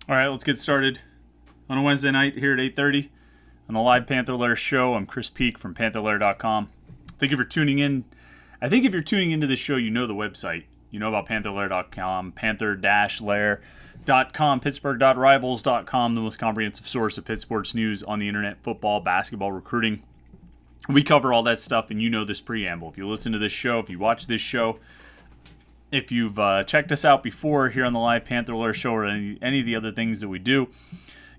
All right, let's get started on a Wednesday night here at 8:30 on the live Panther-Lair Show. I'm Chris Peak from Panther-Lair.com. Thank you for tuning in. I think if you're tuning into this show, you know the website. You know about Panther-Lair.com, Panther-Lair.com, Pittsburgh.rivals.com, the most comprehensive source of Pitt sports news on the internet, football, basketball, recruiting. We cover all that stuff, and you know this preamble. If you listen to this show, if you watch this show, if you've checked us out before here on the live Panther-Lair Show or any of the other things that we do,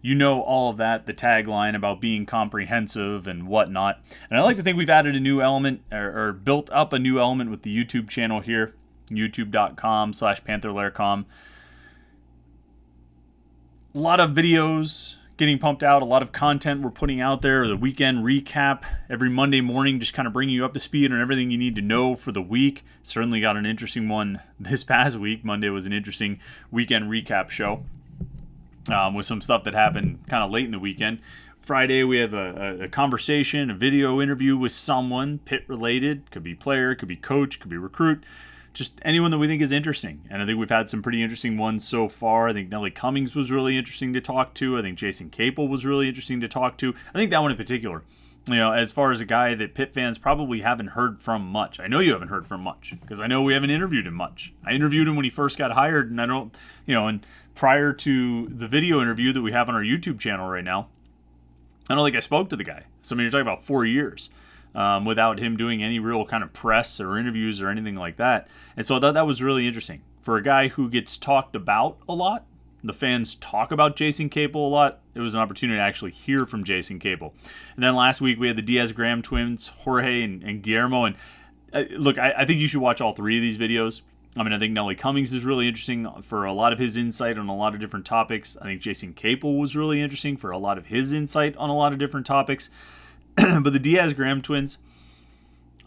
you know all of that, the tagline about being comprehensive and whatnot. And I like to think we've added a new element or built up a new element with the YouTube channel here, youtube.com/Panther-Lair.com. A lot of videos getting pumped out, a lot of content we're putting out there, the weekend recap every Monday morning, just kind of bringing you up to speed on everything you need to know for the week. Certainly got an interesting one this past week. Monday was an interesting weekend recap show with some stuff that happened kind of late in the weekend. Friday, we have a conversation, a video interview with someone, Pitt related, could be player, could be coach, could be recruit, just anyone that we think is interesting. And I think we've had some pretty interesting ones so far. I think Nellie Cummings was really interesting to talk to. I think Jason Capel was really interesting to talk to. I think that one in particular, you know, as far as a guy that Pitt fans probably haven't heard from much. I know you haven't heard from much because I know we haven't interviewed him much. I interviewed him when he first got hired, and I don't, you know, and prior to the video interview that we have on our YouTube channel right now, I don't think I spoke to the guy. So, I mean, you're talking about 4 years. Without him doing any real kind of press or interviews or anything like that. And so I thought that was really interesting. For a guy who gets talked about a lot, the fans talk about Jason Capel a lot, it was an opportunity to actually hear from Jason Capel. And then last week we had the Diaz-Graham twins, Jorge and Guillermo. And look, I think you should watch all three of these videos. I mean, I think Nellie Cummings is really interesting for a lot of his insight on a lot of different topics. I think Jason Capel was really interesting for a lot of his insight on a lot of different topics. But the Diaz-Graham twins,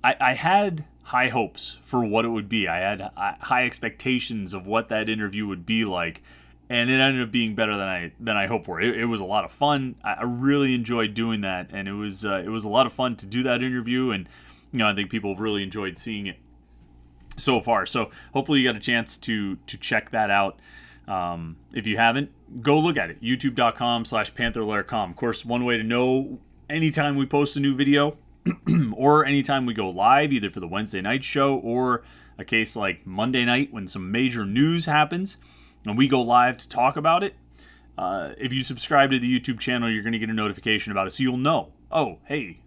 I had high hopes for what it would be. I had high expectations of what that interview would be like, and it ended up being better than I hoped for. It was a lot of fun. I really enjoyed doing that, and it was a lot of fun to do that interview. And you know, I think people have really enjoyed seeing it so far. So hopefully you got a chance to check that out. If you haven't, go look at it. YouTube.com/Panther-Lair.com. Of course, one way to know anytime we post a new video or anytime we go live, either for the Wednesday night show or a case like Monday night when some major news happens and we go live to talk about it, if you subscribe to the YouTube channel, you're going to get a notification about it. So you'll know, oh, hey,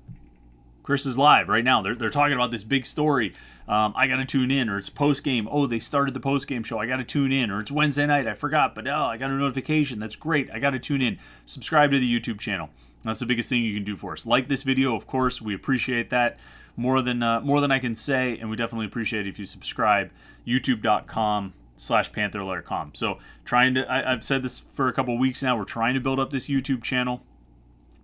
Chris is live right now. They're talking about this big story. I got to tune in. Or it's post-game. Oh, they started the post-game show. I got to tune in. Or it's Wednesday night. I forgot, but I got a notification. That's great. I got to tune in. Subscribe to the YouTube channel. That's the biggest thing you can do for us. Like this video, of course. We appreciate that more than I can say, and we definitely appreciate it if you subscribe. YouTube.com/Panther-Lair.com. So I've said this for a couple weeks now. We're trying to build up this YouTube channel,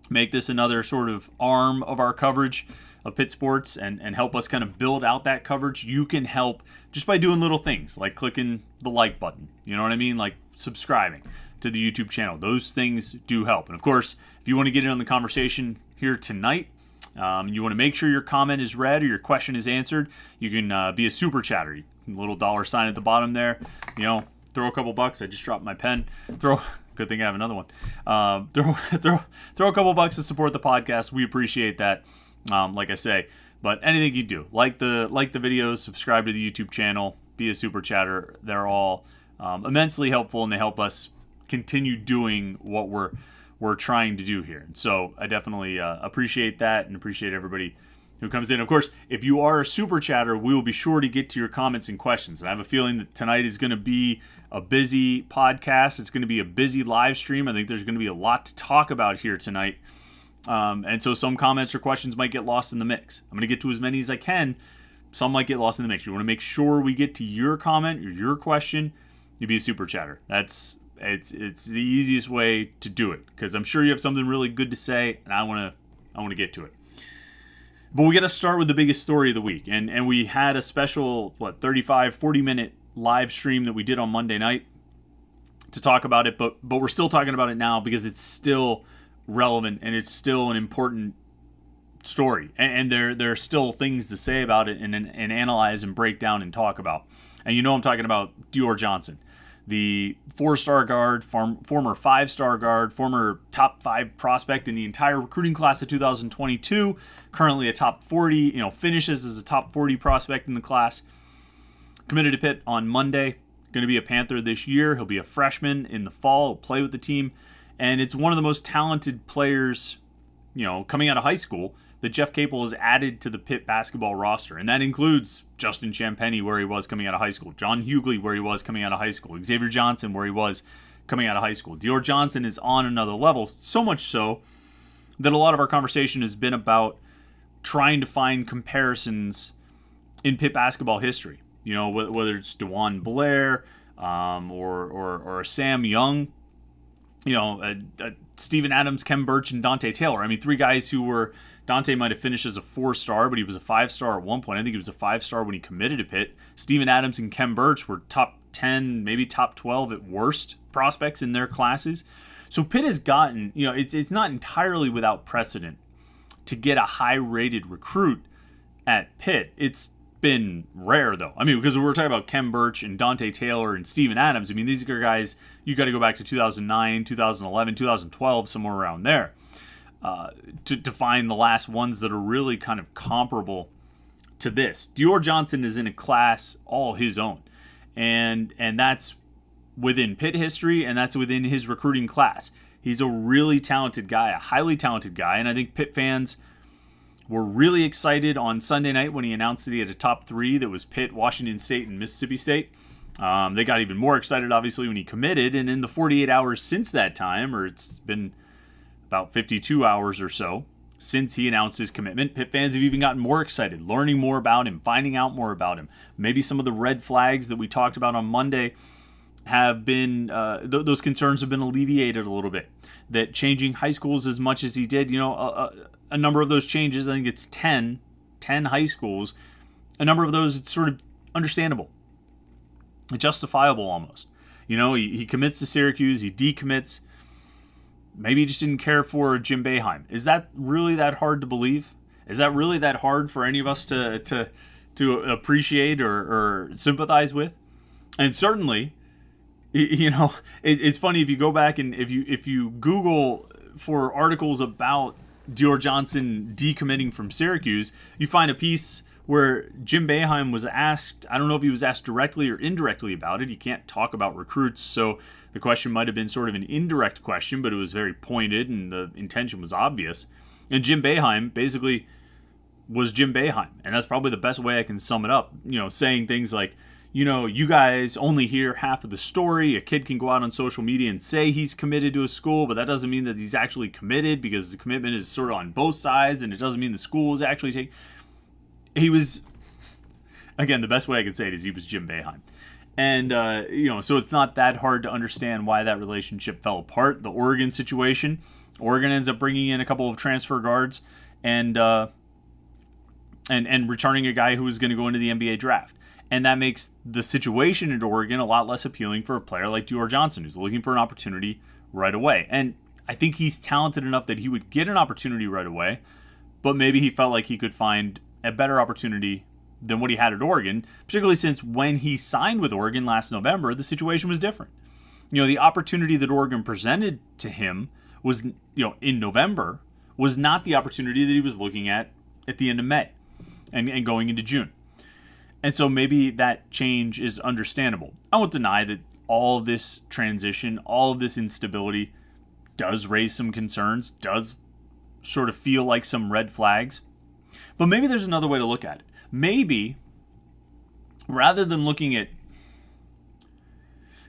make this another sort of arm of our coverage of Pitt sports, and help us kind of build out that coverage. You can help just by doing little things like clicking the like button. You know what I mean? Like subscribing to the YouTube channel. Those things do help. And of course, if you want to get in on the conversation here tonight, you want to make sure your comment is read or your question is answered, you can be a super chatter. Little dollar sign at the bottom there. You know, throw a couple bucks. I just dropped my pen. Good thing I have another one. Throw a couple bucks to support the podcast. We appreciate that. Like I say, but anything you do, like the videos, subscribe to the YouTube channel, be a super chatter. They're all immensely helpful, and they help us continue doing what we're trying to do here. And so I definitely appreciate that and appreciate everybody who comes in. Of course, if you are a super chatter, we will be sure to get to your comments and questions. And I have a feeling that tonight is going to be a busy podcast. It's going to be a busy live stream. I think there's going to be a lot to talk about here tonight. And so some comments or questions might get lost in the mix. I'm going to get to as many as I can. Some might get lost in the mix. You want to make sure we get to your comment or your question. You be a super chatter. It's the easiest way to do it, because I'm sure you have something really good to say, and I want to get to it. But we got to start with the biggest story of the week, and we had a special 40 minute live stream that we did on Monday night to talk about it, but we're still talking about it now because it's still relevant and it's still an important story, and there are still things to say about it and analyze and break down and talk about. And you know I'm talking about Dior Johnson. the 4-star guard, former 5-star guard, former top 5 prospect in the entire recruiting class of 2022, currently a top 40, finishes as a top 40 prospect in the class. Committed to Pitt on Monday, going to be a Panther this year. He'll be a freshman in the fall, he'll play with the team, and it's one of the most talented players, coming out of high school that Jeff Capel has added to the Pitt basketball roster. And that includes Justin Champagnie, where he was coming out of high school, John Hughley, where he was coming out of high school, Xavier Johnson, where he was coming out of high school. Dior Johnson is on another level, so much so that a lot of our conversation has been about trying to find comparisons in Pitt basketball history. Whether it's DeJuan Blair or Sam Young, Steven Adams, Kem Birch, and Dante Taylor. I mean, 3 guys who were, Dante might have finished as a 4-star, but he was a 5-star at one point. I think he was a 5-star when he committed to Pitt. Steven Adams and Kem Birch were top 10, maybe top 12 at worst prospects in their classes. So Pitt has gotten, it's not entirely without precedent to get a high-rated recruit at Pitt. It's been rare, though. I mean, because we're talking about Kem Birch and Dante Taylor and Steven Adams. I mean, these are guys you got to go back to 2009, 2011, 2012, somewhere around there, to find the last ones that are really kind of comparable to this. Dior Johnson is in a class all his own, and that's within Pitt history, and that's within his recruiting class. He's a really talented guy, a highly talented guy, and I think Pitt fans were really excited on Sunday night when he announced that he had a top 3 that was Pitt, Washington State, and Mississippi State. They got even more excited, obviously, when he committed. And in the 48 hours since that time, or it's been about 52 hours or so since he announced his commitment, Pitt fans have even gotten more excited, learning more about him, finding out more about him. Maybe some of the red flags that we talked about on Monday have been, those concerns have been alleviated a little bit. That changing high schools as much as he did, a number of those changes, I think it's 10 high schools, a number of those, it's sort of understandable, justifiable almost. He commits to Syracuse, he decommits. Maybe he just didn't care for Jim Boeheim. Is that really that hard to believe? Is that really that hard for any of us to appreciate or sympathize with? And certainly, it's funny if you go back and if you Google for articles about Dior Johnson decommitting from Syracuse, you find a piece where Jim Boeheim was asked, I don't know if he was asked directly or indirectly about it. He can't talk about recruits, so the question might have been sort of an indirect question, but it was very pointed and the intention was obvious. And Jim Boeheim basically was Jim Boeheim, and that's probably the best way I can sum it up. Saying things like, you guys only hear half of the story. A kid can go out on social media and say he's committed to a school, but that doesn't mean that he's actually committed, because the commitment is sort of on both sides, and it doesn't mean the school is actually taking. He was, again, the best way I could say it is he was Jim Boeheim. And, so it's not that hard to understand why that relationship fell apart. The Oregon situation, Oregon ends up bringing in a couple of transfer guards and returning a guy who was going to go into the NBA draft. And that makes the situation at Oregon a lot less appealing for a player like Dior Johnson, who's looking for an opportunity right away. And I think he's talented enough that he would get an opportunity right away, but maybe he felt like he could find a better opportunity than what he had at Oregon, particularly since when he signed with Oregon last November, the situation was different. The opportunity that Oregon presented to him was, in November, was not the opportunity that he was looking at the end of May and going into June. And so maybe that change is understandable. I won't deny that all of this transition, all of this instability does raise some concerns, does sort of feel like some red flags. But maybe there's another way to look at it. Maybe, rather than looking at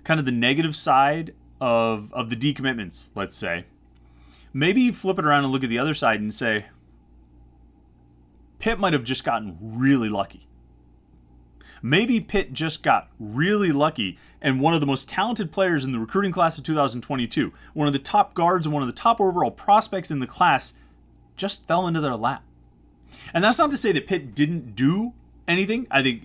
kind of the negative side of the decommitments, let's say, maybe you flip it around and look at the other side and say, Pitt might have just gotten really lucky. Maybe Pitt just got really lucky, and one of the most talented players in the recruiting class of 2022, one of the top guards and one of the top overall prospects in the class, just fell into their lap. And that's not to say that Pitt didn't do anything. I think,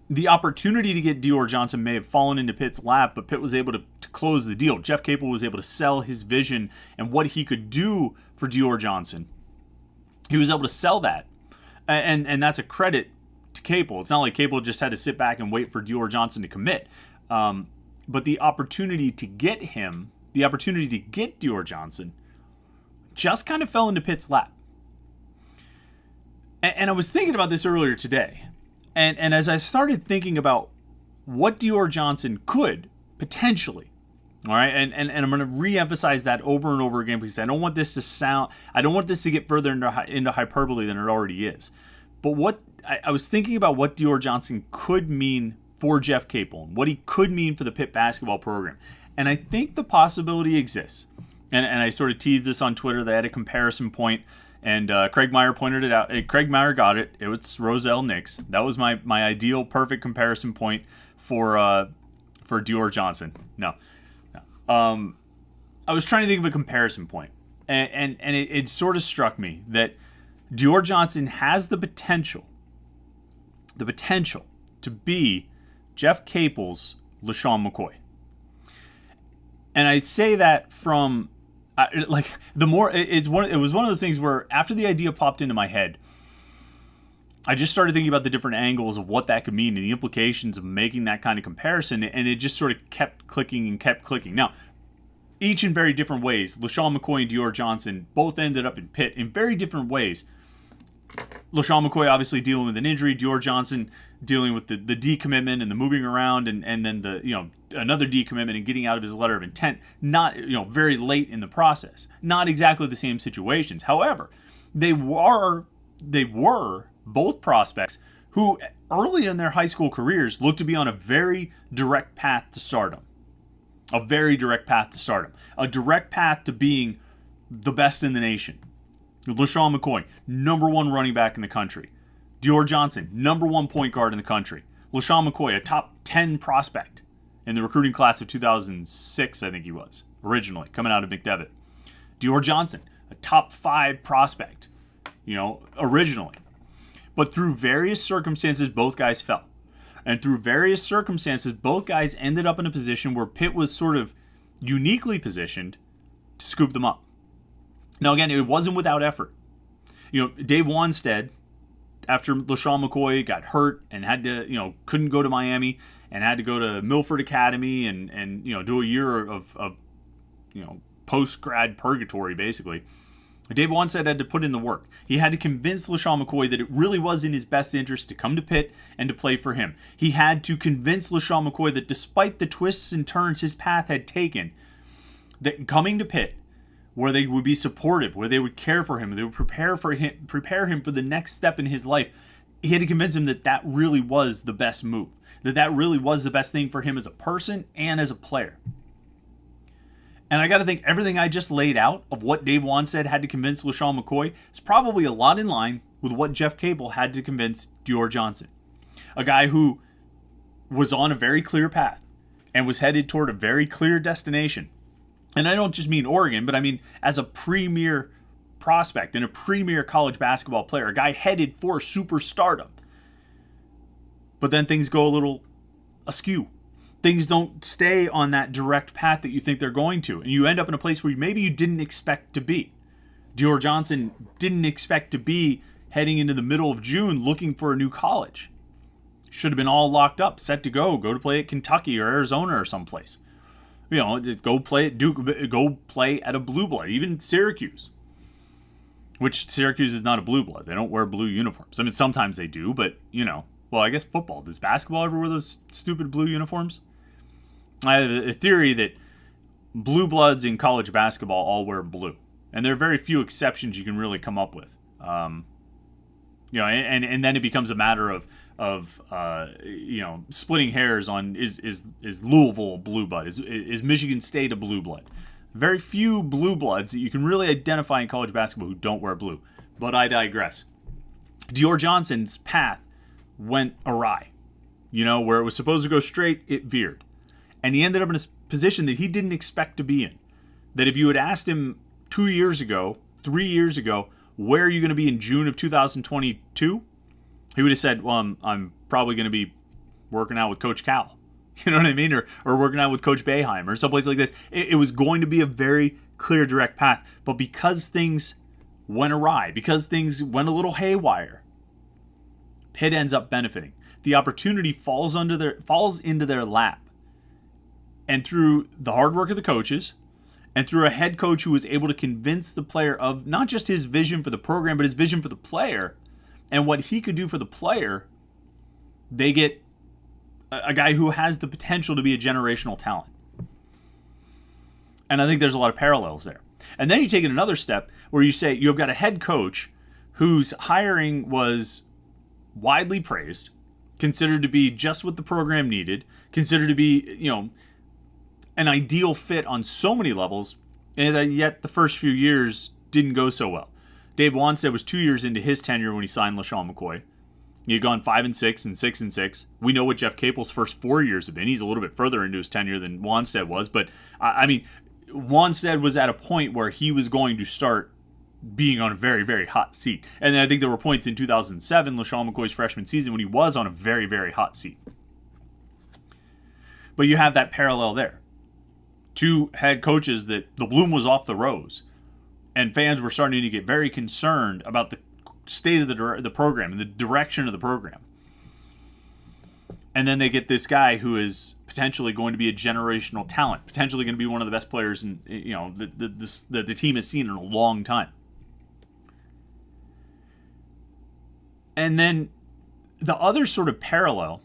the opportunity to get Dior Johnson may have fallen into Pitt's lap, but Pitt was able to close the deal. Jeff Capel was able to sell his vision and what he could do for Dior Johnson. He was able to sell that. And that's a credit to Capel. It's not like Capel just had to sit back and wait for Dior Johnson to commit. But the opportunity to get him, the opportunity to get Dior Johnson, just kind of fell into Pitt's lap. And I was thinking about this earlier today. And as I started thinking about what Dior Johnson could potentially, all right, and I'm going to re-emphasize that over and over again because I don't want this to get further into hyperbole than it already is. But what I was thinking about what Dior Johnson could mean for Jeff Capel and what he could mean for the Pitt basketball program. And I think the possibility exists. And I sort of teased this on Twitter. They had a comparison point, and Craig Meyer pointed it out. Craig Meyer got it. It was Roselle Knicks. That was my ideal, perfect comparison point for Dior Johnson. No. I was trying to think of a comparison point, and it sort of struck me that Dior Johnson has the potential to be Jeff Capel's LaShawn McCoy. And I say that from it was one of those things where after the idea popped into my head, I just started thinking about the different angles of what that could mean and the implications of making that kind of comparison, and it just sort of kept clicking. Now, each in very different ways, LaShawn McCoy and Dior Johnson both ended up in Pitt in very different ways. LaShawn McCoy obviously dealing with an injury, Dior Johnson dealing with the decommitment and the moving around, and then the another decommitment and getting out of his letter of intent. Not very late in the process. Not exactly the same situations. However, they were both prospects who early in their high school careers looked to be on a very direct path to stardom. A direct path to being the best in the nation. LaShawn McCoy, number one running back in the country. Dior Johnson, number one point guard in the country. LaShawn McCoy, a top 10 prospect in the recruiting class of 2006, I think he was, originally, coming out of McDevitt. Dior Johnson, a top 5 prospect, originally. But through various circumstances, both guys fell. And through various circumstances, both guys ended up in a position where Pitt was sort of uniquely positioned to scoop them up. Now, again, it wasn't without effort. Dave Wanstead, after LaShawn McCoy got hurt and had to, couldn't go to Miami and had to go to Milford Academy and do a year of post-grad purgatory, basically. Dave Wanstead had to put in the work. He had to convince LaShawn McCoy that it really was in his best interest to come to Pitt and to play for him. He had to convince LaShawn McCoy that despite the twists and turns his path had taken, that coming to Pitt, where they would be supportive, where they would care for him, they would prepare him for the next step in his life, he had to convince him that that really was the best move, that really was the best thing for him as a person and as a player. And I got to think everything I just laid out of what Dave Wanstead had to convince LaShawn McCoy is probably a lot in line with what Jeff Capel had to convince Dior Johnson. A guy who was on a very clear path and was headed toward a very clear destination. And I don't just mean Oregon, but I mean as a premier prospect and a premier college basketball player, a guy headed for superstardom. But then things go a little askew. Things don't stay on that direct path that you think they're going to. And you end up in a place where maybe you didn't expect to be. Dior Johnson didn't expect to be heading into the middle of June looking for a new college. Should have been all locked up, set to go to play at Kentucky or Arizona or someplace. Go play at Duke, go play at a blue blood, even Syracuse. Which Syracuse is not a blue blood. They don't wear blue uniforms. I mean, sometimes they do, but, well, I guess football. Does basketball ever wear those stupid blue uniforms? I have a theory that blue bloods in college basketball all wear blue. And there are very few exceptions you can really come up with. And then it becomes a matter of splitting hairs on is Louisville a blue blood? Is Michigan State a blue blood? Very few blue bloods that you can really identify in college basketball who don't wear blue. But I digress. Dior Johnson's path went awry. Where it was supposed to go straight, it veered. And he ended up in a position that he didn't expect to be in. That if you had asked him 2 years ago, 3 years ago, where are you going to be in June of 2022? He would have said, well, I'm probably going to be working out with Coach Cal. You know what I mean? Or working out with Coach Boeheim or someplace like this. It was going to be a very clear, direct path. But because things went awry, because things went a little haywire, Pitt ends up benefiting. The opportunity falls into their lap. And through the hard work of the coaches, and through a head coach who was able to convince the player of not just his vision for the program, but his vision for the player and what he could do for the player, they get a guy who has the potential to be a generational talent. And I think there's a lot of parallels there. And then you take it another step where you say you've got a head coach whose hiring was widely praised, considered to be just what the program needed, considered to be, an ideal fit on so many levels, and yet the first few years didn't go so well. Dave Wanstead was 2 years into his tenure when he signed LaShawn McCoy. He had gone 5-6 and 6-6. We know what Jeff Capel's first 4 years have been. He's a little bit further into his tenure than Wanstead was, but Wanstead was at a point where he was going to start being on a very, very hot seat. And then I think there were points in 2007, LaShawn McCoy's freshman season, when he was on a very, very hot seat. But you have that parallel there. Two head coaches that the bloom was off the rose, and fans were starting to get very concerned about the state of the program and the direction of the program. And then they get this guy who is potentially going to be a generational talent, potentially going to be one of the best players the team has seen in a long time. And then the other sort of parallel,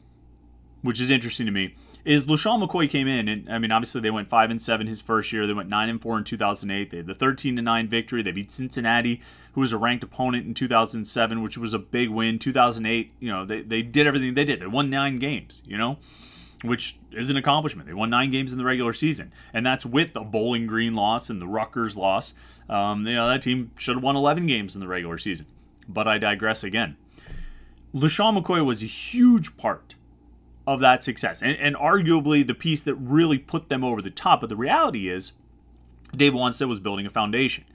which is interesting to me, is LaShawn McCoy came in, and obviously they went 5-7 his first year. They went 9-4 in 2008. They had the 13-9 victory. They beat Cincinnati, who was a ranked opponent in 2007, which was a big win. 2008, they did everything they did. They won 9 games, which is an accomplishment. They won 9 games in the regular season, and that's with the Bowling Green loss and the Rutgers loss. That team should have won 11 games in the regular season, but I digress again. LaShawn McCoy was a huge part of that success, and arguably the piece that really put them over the top. But the reality is, Dave Wanstead was building a foundation,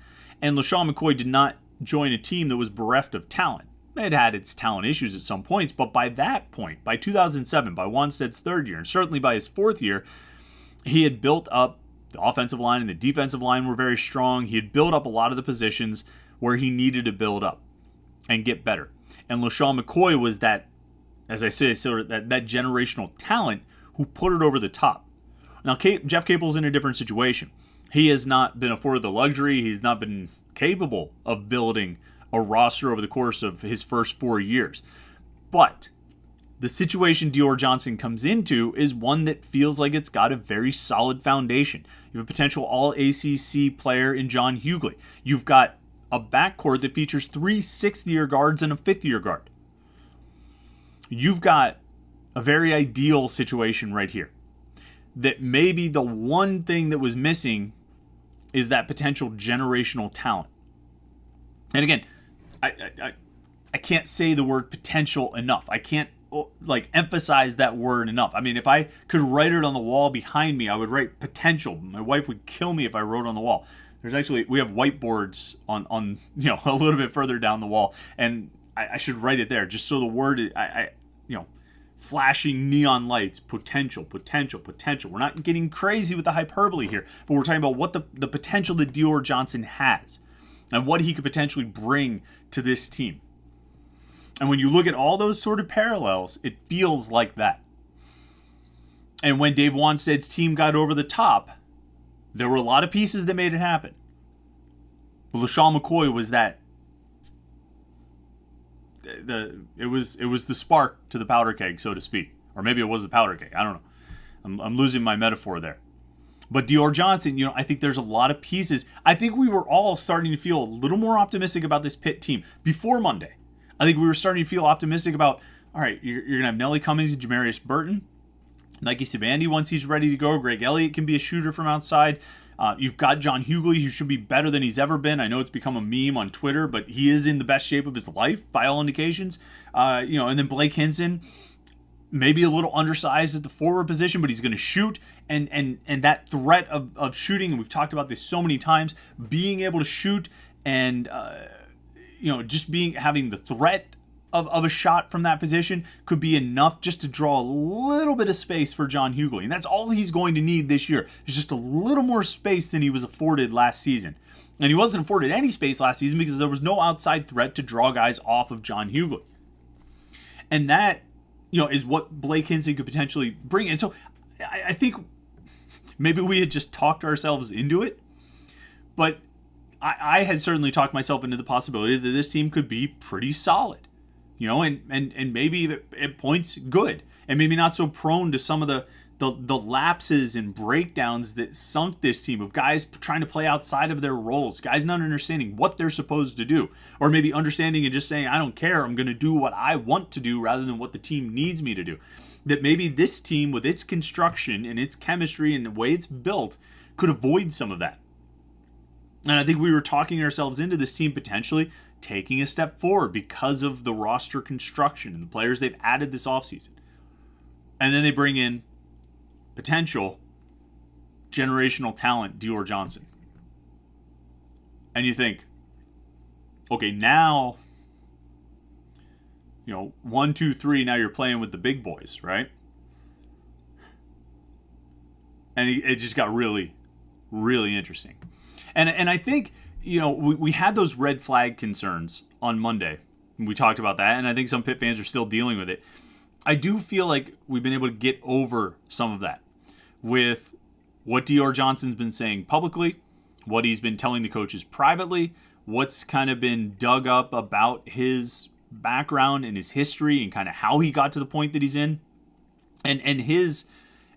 and LaShawn McCoy did not join a team that was bereft of talent. It had its talent issues at some points, but by that point, by 2007, by Wanstead's third year, and certainly by his fourth year, he had built up the offensive line and the defensive line were very strong. He had built up a lot of the positions where he needed to build up and get better. And LaShawn McCoy was that, as I say, sort of that generational talent who put it over the top. Now, Jeff Capel's in a different situation. He has not been afforded the luxury. He's not been capable of building a roster over the course of his first 4 years. But the situation Dior Johnson comes into is one that feels like it's got a very solid foundation. You have a potential all-ACC player in John Hughley. You've got a backcourt that features 3 sixth-year guards and a fifth-year guard. You've got a very ideal situation right here. That maybe the one thing that was missing is that potential generational talent. And again, I can't say the word potential enough. I can't emphasize that word enough. I mean, if I could write it on the wall behind me, I would write potential. My wife would kill me if I wrote on the wall. We have whiteboards on a little bit further down the wall, and I should write it there just so the word flashing neon lights, potential. We're not getting crazy with the hyperbole here, but we're talking about what the potential that Dior Johnson has and what he could potentially bring to this team. And when you look at all those sort of parallels, it feels like that. And when Dave Wanstead's team got over the top, there were a lot of pieces that made it happen. But LaShawn McCoy was that. It was the spark to the powder keg, so to speak. Or maybe it was the powder keg. I don't know. I'm losing my metaphor there. But Dior Johnson, I think there's a lot of pieces. I think we were all starting to feel a little more optimistic about this Pitt team before Monday. I think we were starting to feel optimistic about, all right, you're going to have Nelly Cummings and Jamarius Burton. Nike Sabandi, once he's ready to go. Greg Elliott can be a shooter from outside. You've got John Hughley, who should be better than he's ever been. I know it's become a meme on Twitter, but he is in the best shape of his life by all indications. And then Blake Hinson, maybe a little undersized at the forward position, but he's going to shoot. And that threat of shooting, and we've talked about this so many times, being able to shoot and just having the threat of a shot from that position could be enough just to draw a little bit of space for John Hughley. And that's all he's going to need this year, is just a little more space than he was afforded last season. And he wasn't afforded any space last season because there was no outside threat to draw guys off of John Hughley. And that, is what Blake Hinson could potentially bring. And so I think Maybe we had just talked ourselves into it, but I had certainly talked myself into the possibility that this team could be pretty solid, and maybe at points good, and maybe not so prone to some of the lapses and breakdowns that sunk this team of guys trying to play outside of their roles, guys not understanding what they're supposed to do, or maybe understanding and just saying, I don't care, I'm going to do what I want to do rather than what the team needs me to do. That maybe this team, with its construction and its chemistry and the way it's built, could avoid some of that. And I think we were talking ourselves into this team potentially taking a step forward because of the roster construction and the players they've added this offseason. And then they bring in potential generational talent, Dior Johnson. And you think, okay, now, 1, 2, 3, now you're playing with the big boys, right? And it just got really, really interesting. And I think, we had those red flag concerns on Monday. We talked about that, and I think some Pitt fans are still dealing with it. I do feel like we've been able to get over some of that with what Dior Johnson's been saying publicly, what he's been telling the coaches privately, what's kind of been dug up about his background and his history and kind of how he got to the point that he's in, and his,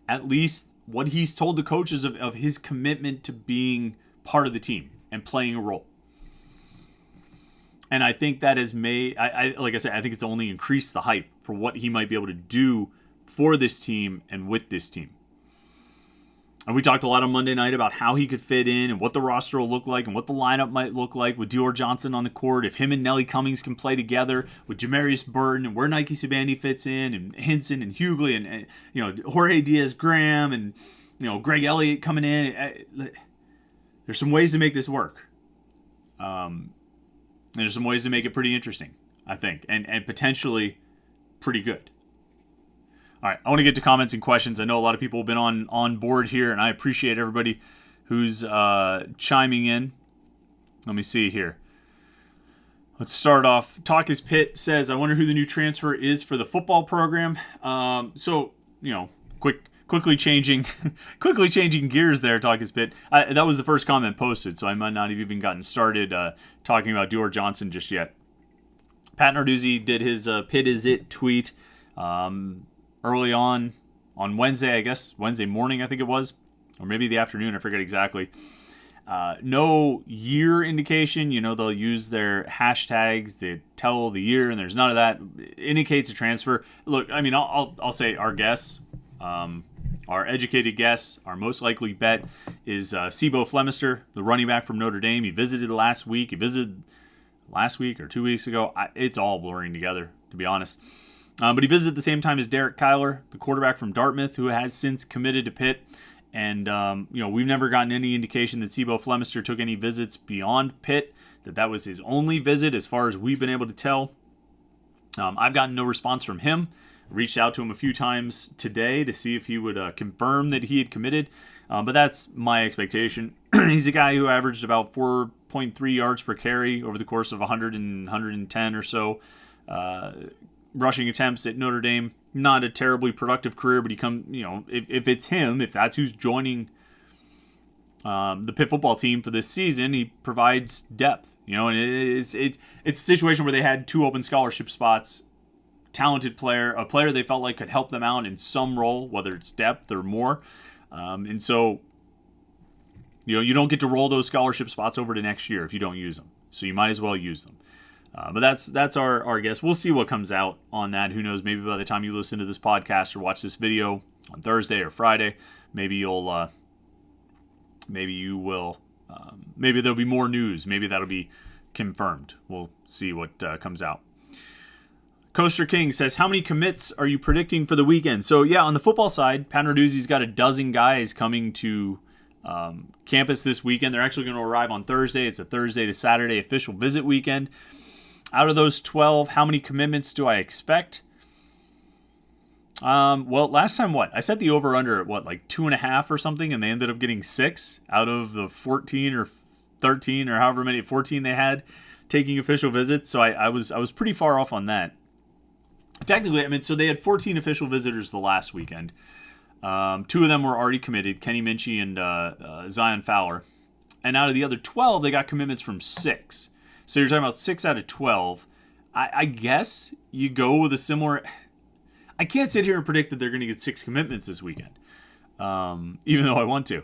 at least what he's told the coaches of his commitment to being part of the team and playing a role. And I think that has made, like I said, I think it's only increased the hype for what he might be able to do for this team and with this team. And we talked a lot on Monday night about how he could fit in and what the roster will look like and what the lineup might look like with Dior Johnson on the court. If him and Nelly Cummings can play together with Jamarius Burton and where Nike Sabandi fits in and Hinson and Hughley and Jorge Diaz-Graham and Greg Elliott coming in. There's some ways to make this work. And there's some ways to make it pretty interesting, I think, and potentially pretty good. All right, I want to get to comments and questions. I know a lot of people have been on board here, and I appreciate everybody who's chiming in. Let me see here. Let's start off. Talk is Pitt says, I wonder who the new transfer is for the football program. Quickly changing gears there, Talk is Pitt. That was the first comment posted, so I might not have even gotten started talking about Dior Johnson just yet. Pat Narduzzi did his Pitt is it tweet early on Wednesday, I guess. Wednesday morning, I think it was. Or maybe the afternoon, I forget exactly. No year indication. They'll use their hashtags to tell the year, and there's none of that. It indicates a transfer. Look, I mean, I'll say our guess. Our educated guess, our most likely bet is Sibo Flemister, the running back from Notre Dame. He visited last week. He visited last week or 2 weeks ago. It's all blurring together, to be honest. But he visited at the same time as Derek Kyler, the quarterback from Dartmouth, who has since committed to Pitt. And, we've never gotten any indication that Sibo Flemister took any visits beyond Pitt, that was his only visit as far as we've been able to tell. I've gotten no response from him. Reached out to him a few times today to see if he would confirm that he had committed. But that's my expectation. He's a guy who averaged about 4.3 yards per carry over the course of 110 or so rushing attempts at Notre Dame. Not a terribly productive career, but if it's him, if that's who's joining the Pitt football team for this season, he provides depth. And it's a situation where they had 2 open scholarship spots. Talented player, a player they felt like could help them out in some role, whether it's depth or more. And so, you don't get to roll those scholarship spots over to next year if you don't use them. So you might as well use them. But that's our guess. We'll see what comes out on that. Who knows? Maybe by the time you listen to this podcast or watch this video on Thursday or Friday, maybe there'll be more news. Maybe that'll be confirmed. We'll see what comes out. Coaster King says, how many commits are you predicting for the weekend? So, yeah, on the football side, Pat Narduzzi's got a dozen guys coming to campus this weekend. They're actually going to arrive on Thursday. It's a Thursday to Saturday official visit weekend. Out of those 12, how many commitments do I expect? Last time, I set the over-under at 2.5 or something, and they ended up getting 6 out of the 14 or 13 or however many, 14 they had taking official visits. So I was pretty far off on that. Technically, so they had 14 official visitors the last weekend. Two of them were already committed, Kenny Minchie and Zion Fowler. And out of the other 12, they got commitments from 6. So you're talking about 6 out of 12. I guess you go with a similar... I can't sit here and predict that they're going to get 6 commitments this weekend, even though I want to.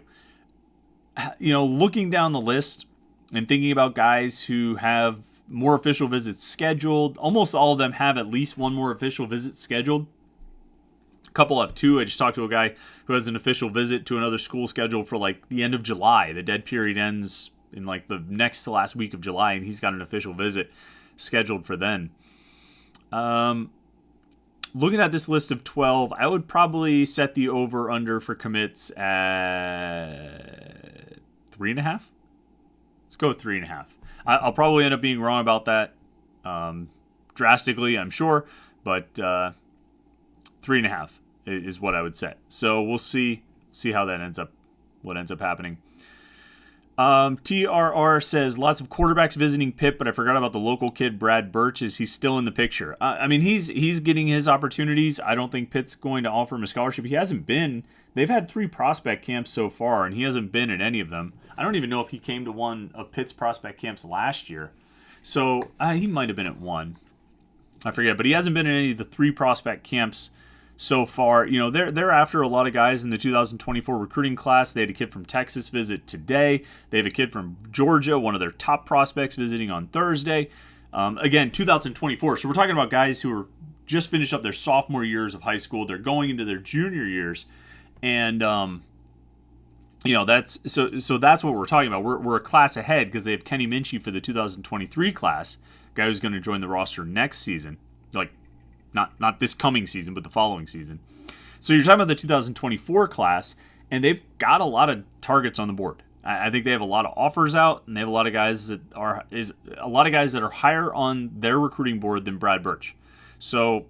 Looking down the list and thinking about guys who have more official visits scheduled, almost all of them have at least one more official visit scheduled. A couple have 2. I just talked to a guy who has an official visit to another school scheduled for like the end of July. The dead period ends in like the next to last week of July, and he's got an official visit scheduled for then. Looking at this list of 12, I would probably set the over-under for commits at 3.5. Let's go with 3.5. I'll probably end up being wrong about that drastically, I'm sure, but 3.5 is what I would set. So we'll see how that ends up happening. TRR says, lots of quarterbacks visiting Pitt, but I forgot about the local kid, Brad Birch. Is he still in the picture? He's getting his opportunities. I don't think Pitt's going to offer him a scholarship. He hasn't been. They've had 3 prospect camps so far, and he hasn't been at any of them. I don't even know if he came to one of Pitt's prospect camps last year. So he might have been at one. I forget, but he hasn't been in any of the 3 prospect camps so far. They're after a lot of guys in the 2024 recruiting class. They had a kid from Texas visit today. They have a kid from Georgia, one of their top prospects, visiting on Thursday. Again, 2024. So we're talking about guys who are just finished up their sophomore years of high school. They're going into their junior years, and that's what we're talking about. We're a class ahead because they have Kenny Minchie for the 2023 class, guy who's going to join the roster next season, like. Not this coming season, but the following season. So you're talking about the 2024 class, and they've got a lot of targets on the board. I think they have a lot of offers out, and they have a lot of guys that are higher on their recruiting board than Brad Birch. So,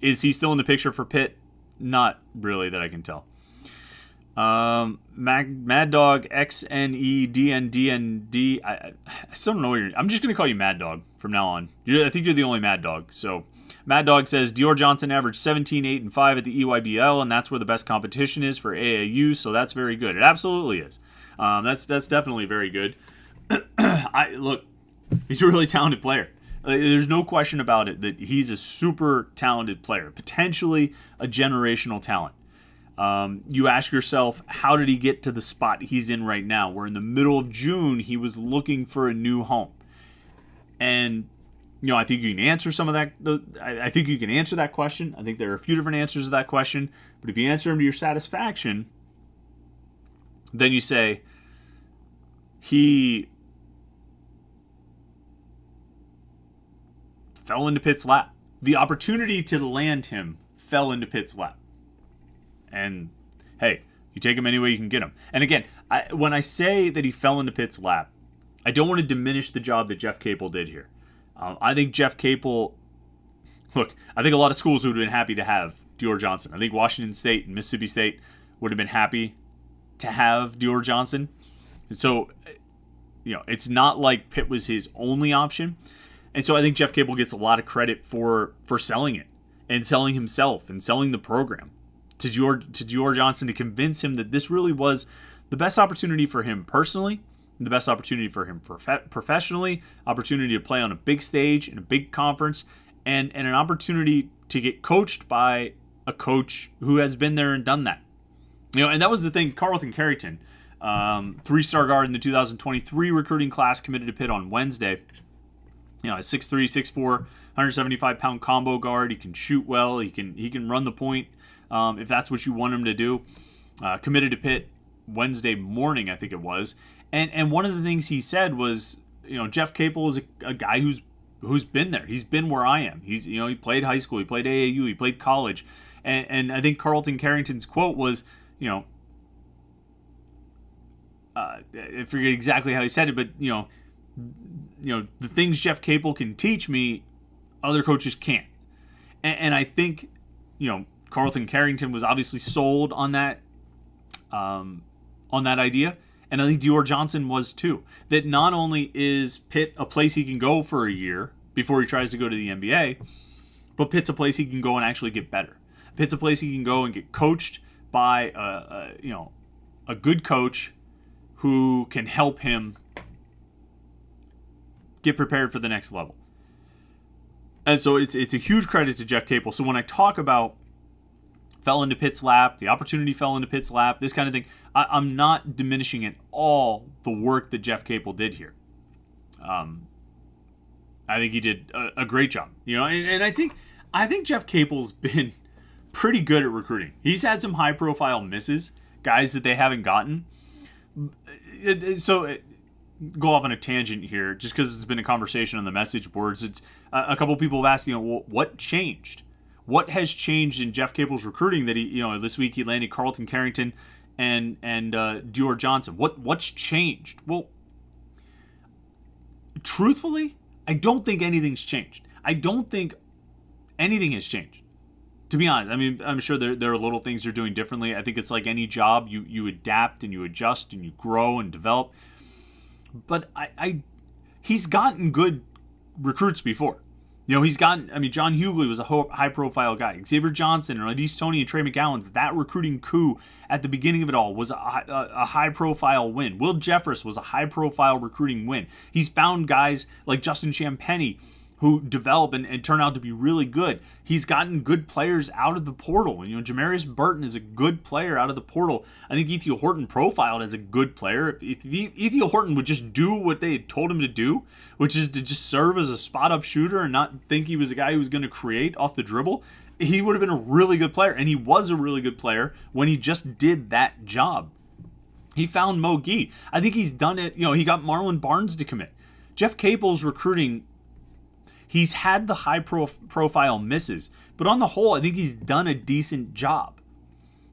is he still in the picture for Pitt? Not really that I can tell. Mad Dog XNEDNDND. I still don't know what I'm just going to call you Mad Dog from now on. I think you're the only Mad Dog. So Mad Dog says Dior Johnson averaged 17, 8, and 5 at the EYBL, and that's where the best competition is for AAU. So that's very good. It absolutely is. That's definitely very good. Look, he's a really talented player. There's no question about it that he's a super talented player, potentially a generational talent. You ask yourself, how did he get to the spot he's in right now? Where in the middle of June, he was looking for a new home. And, I think you can answer some of that. I think you can answer that question. I think there are a few different answers to that question. But if you answer them to your satisfaction, then you say, he fell into Pitt's lap. The opportunity to land him fell into Pitt's lap. And, hey, you take him any way you can get him. And again, when I say that he fell into Pitt's lap, I don't want to diminish the job that Jeff Capel did here. I think Jeff Capel... Look, I think a lot of schools would have been happy to have Dior Johnson. I think Washington State and Mississippi State would have been happy to have Dior Johnson. And so, it's not like Pitt was his only option. And so I think Jeff Capel gets a lot of credit for selling it and selling himself and selling the program to Dior Johnson to convince him that this really was the best opportunity for him personally, the best opportunity for him professionally, opportunity to play on a big stage in a big conference, and an opportunity to get coached by a coach who has been there and done that. And that was the thing. Carlton Carrington, 3-star guard in the 2023 recruiting class, committed to Pitt on Wednesday. A 6'3", 6'4", 175-pound combo guard. He can shoot well. He can run the point if that's what you want him to do. Committed to Pitt Wednesday morning, I think it was. And one of the things he said was, Jeff Capel is a guy who's been there. He's been where I am. He played high school. He played AAU. He played college. And I think Carlton Carrington's quote was, I forget exactly how he said it, but the things Jeff Capel can teach me, other coaches can't. And I think, Carlton Carrington was obviously sold on that idea. And I think Dior Johnson was too. That not only is Pitt a place he can go for a year before he tries to go to the NBA, but Pitt's a place he can go and actually get better. Pitt's a place he can go and get coached by a good coach who can help him get prepared for the next level. And so it's a huge credit to Jeff Capel. So when I talk about fell into Pitt's lap, the opportunity fell into Pitt's lap, this kind of thing, I'm not diminishing at all the work that Jeff Capel did here. I think he did a great job, and I think Jeff Capel's been pretty good at recruiting. He's had some high profile misses, guys that they haven't gotten. Go off on a tangent here, just because it's been a conversation on the message boards. It's a couple people have asked, what changed? What has changed in Jeff Capel's recruiting that he, this week he landed Carlton Carrington and Dior Johnson. What's changed? Well, truthfully, I don't think anything's changed. I don't think anything has changed. To be honest, I mean, I'm sure there are little things you're doing differently. I think it's like any job. You adapt and you adjust and you grow and develop. But he's gotten good recruits before. He's gotten, John Hughley was a high-profile guy. Xavier Johnson and Adise Toney and Trey McGowan's, that recruiting coup at the beginning of it all was a high-profile win. Will Jeffress was a high-profile recruiting win. He's found guys like Justin Champagnie who develop and turn out to be really good. He's gotten good players out of the portal. Jamarius Burton is a good player out of the portal. I think Ethiel Horton profiled as a good player. If Ethiel Horton would just do what they had told him to do, which is to just serve as a spot-up shooter and not think he was a guy who was going to create off the dribble, he would have been a really good player. And he was a really good player when he just did that job. He found Mo Gee. I think he's done it. He got Marlon Barnes to commit. Jeff Capel's recruiting, he's had the high-profile misses, but on the whole, I think he's done a decent job.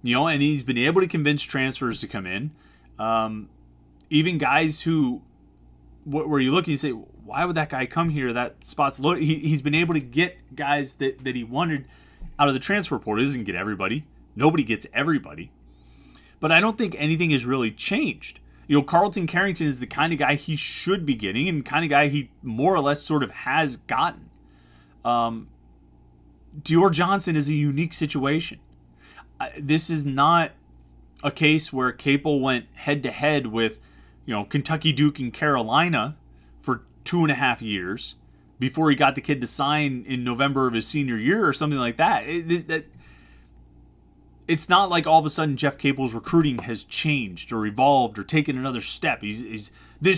And he's been able to convince transfers to come in. Even guys who, where you look and you say, why would that guy come here? That spot's loaded. He's been able to get guys that he wanted out of the transfer portal. He doesn't get everybody. Nobody gets everybody. But I don't think anything has really changed. Carlton Carrington is the kind of guy he should be getting and kind of guy he more or less sort of has gotten. Dior Johnson is a unique situation. This is not a case where Capel went head-to-head with, Kentucky, Duke, and Carolina for 2.5 years before he got the kid to sign in November of his senior year or something like that. It's not like all of a sudden Jeff Capel's recruiting has changed or evolved or taken another step. This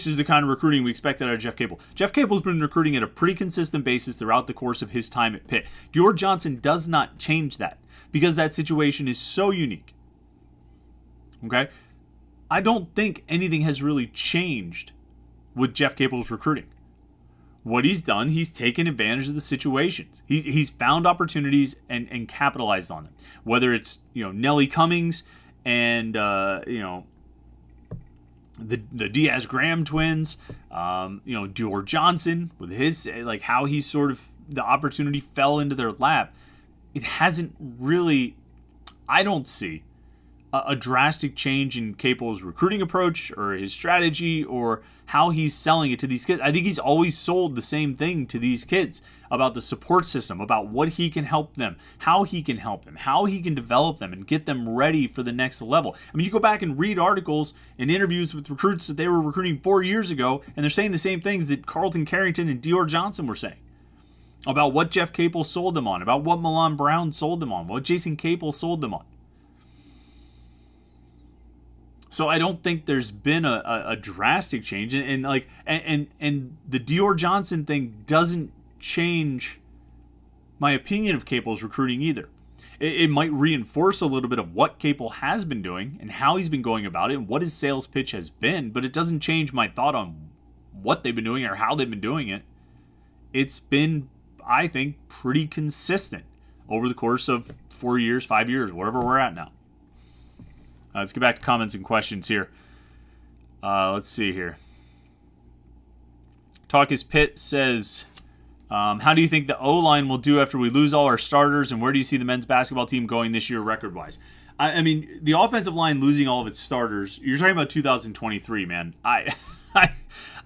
is the kind of recruiting we expected out of Jeff Capel. Jeff Capel's been recruiting at a pretty consistent basis throughout the course of his time at Pitt. Dior Johnson does not change that because that situation is so unique. Okay? I don't think anything has really changed with Jeff Capel's recruiting. What he's done, he's taken advantage of the situations. He's found opportunities and capitalized on them. Whether it's Nelly Cummings and the Diaz Graham twins, Dior Johnson with his how he sort of the opportunity fell into their lap. It hasn't really, I don't see a drastic change in Capel's recruiting approach or his strategy or how he's selling it to these kids. I think he's always sold the same thing to these kids about the support system, about what he can help them, how he can help them, how he can develop them and get them ready for the next level. I mean, you go back and read articles and interviews with recruits that they were recruiting 4 years ago, and they're saying the same things that Carlton Carrington and Dior Johnson were saying about what Jeff Capel sold them on, about what Milan Brown sold them on, what Jason Capel sold them on. So I don't think there's been a drastic change, and the Dior Johnson thing doesn't change my opinion of Capel's recruiting either. It might reinforce a little bit of what Capel has been doing and how he's been going about it and what his sales pitch has been, but it doesn't change my thought on what they've been doing or how they've been doing it. It's been, I think, pretty consistent over the course of 4 years, 5 years, wherever we're at now. Let's get back to comments and questions here. Let's see here. Talk is Pitt says, how do you think the O-line will do after we lose all our starters, and where do you see the men's basketball team going this year record-wise? I mean, the offensive line losing all of its starters, you're talking about 2023, man.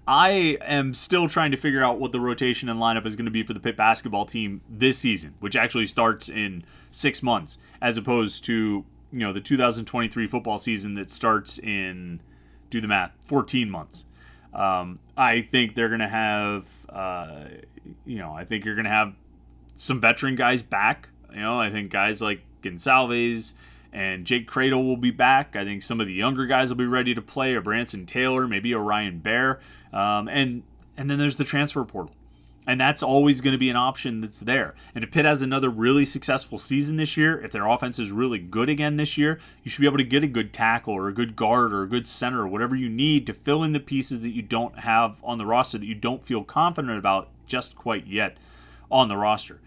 I am still trying to figure out what the rotation and lineup is going to be for the Pitt basketball team this season, which actually starts in 6 months, as opposed to the 2023 football season that starts in, do the math, 14 months. I think they're going to have, I think you're going to have some veteran guys back. I think guys like Gonsalves and Jake Cradle will be back. I think some of the younger guys will be ready to play. A Branson Taylor, maybe a Ryan Bear. And then there's the transfer portal. And that's always going to be an option that's there. And if Pitt has another really successful season this year, if their offense is really good again this year, you should be able to get a good tackle or a good guard or a good center or whatever you need to fill in the pieces that you don't have on the roster, that you don't feel confident about just quite yet on the roster.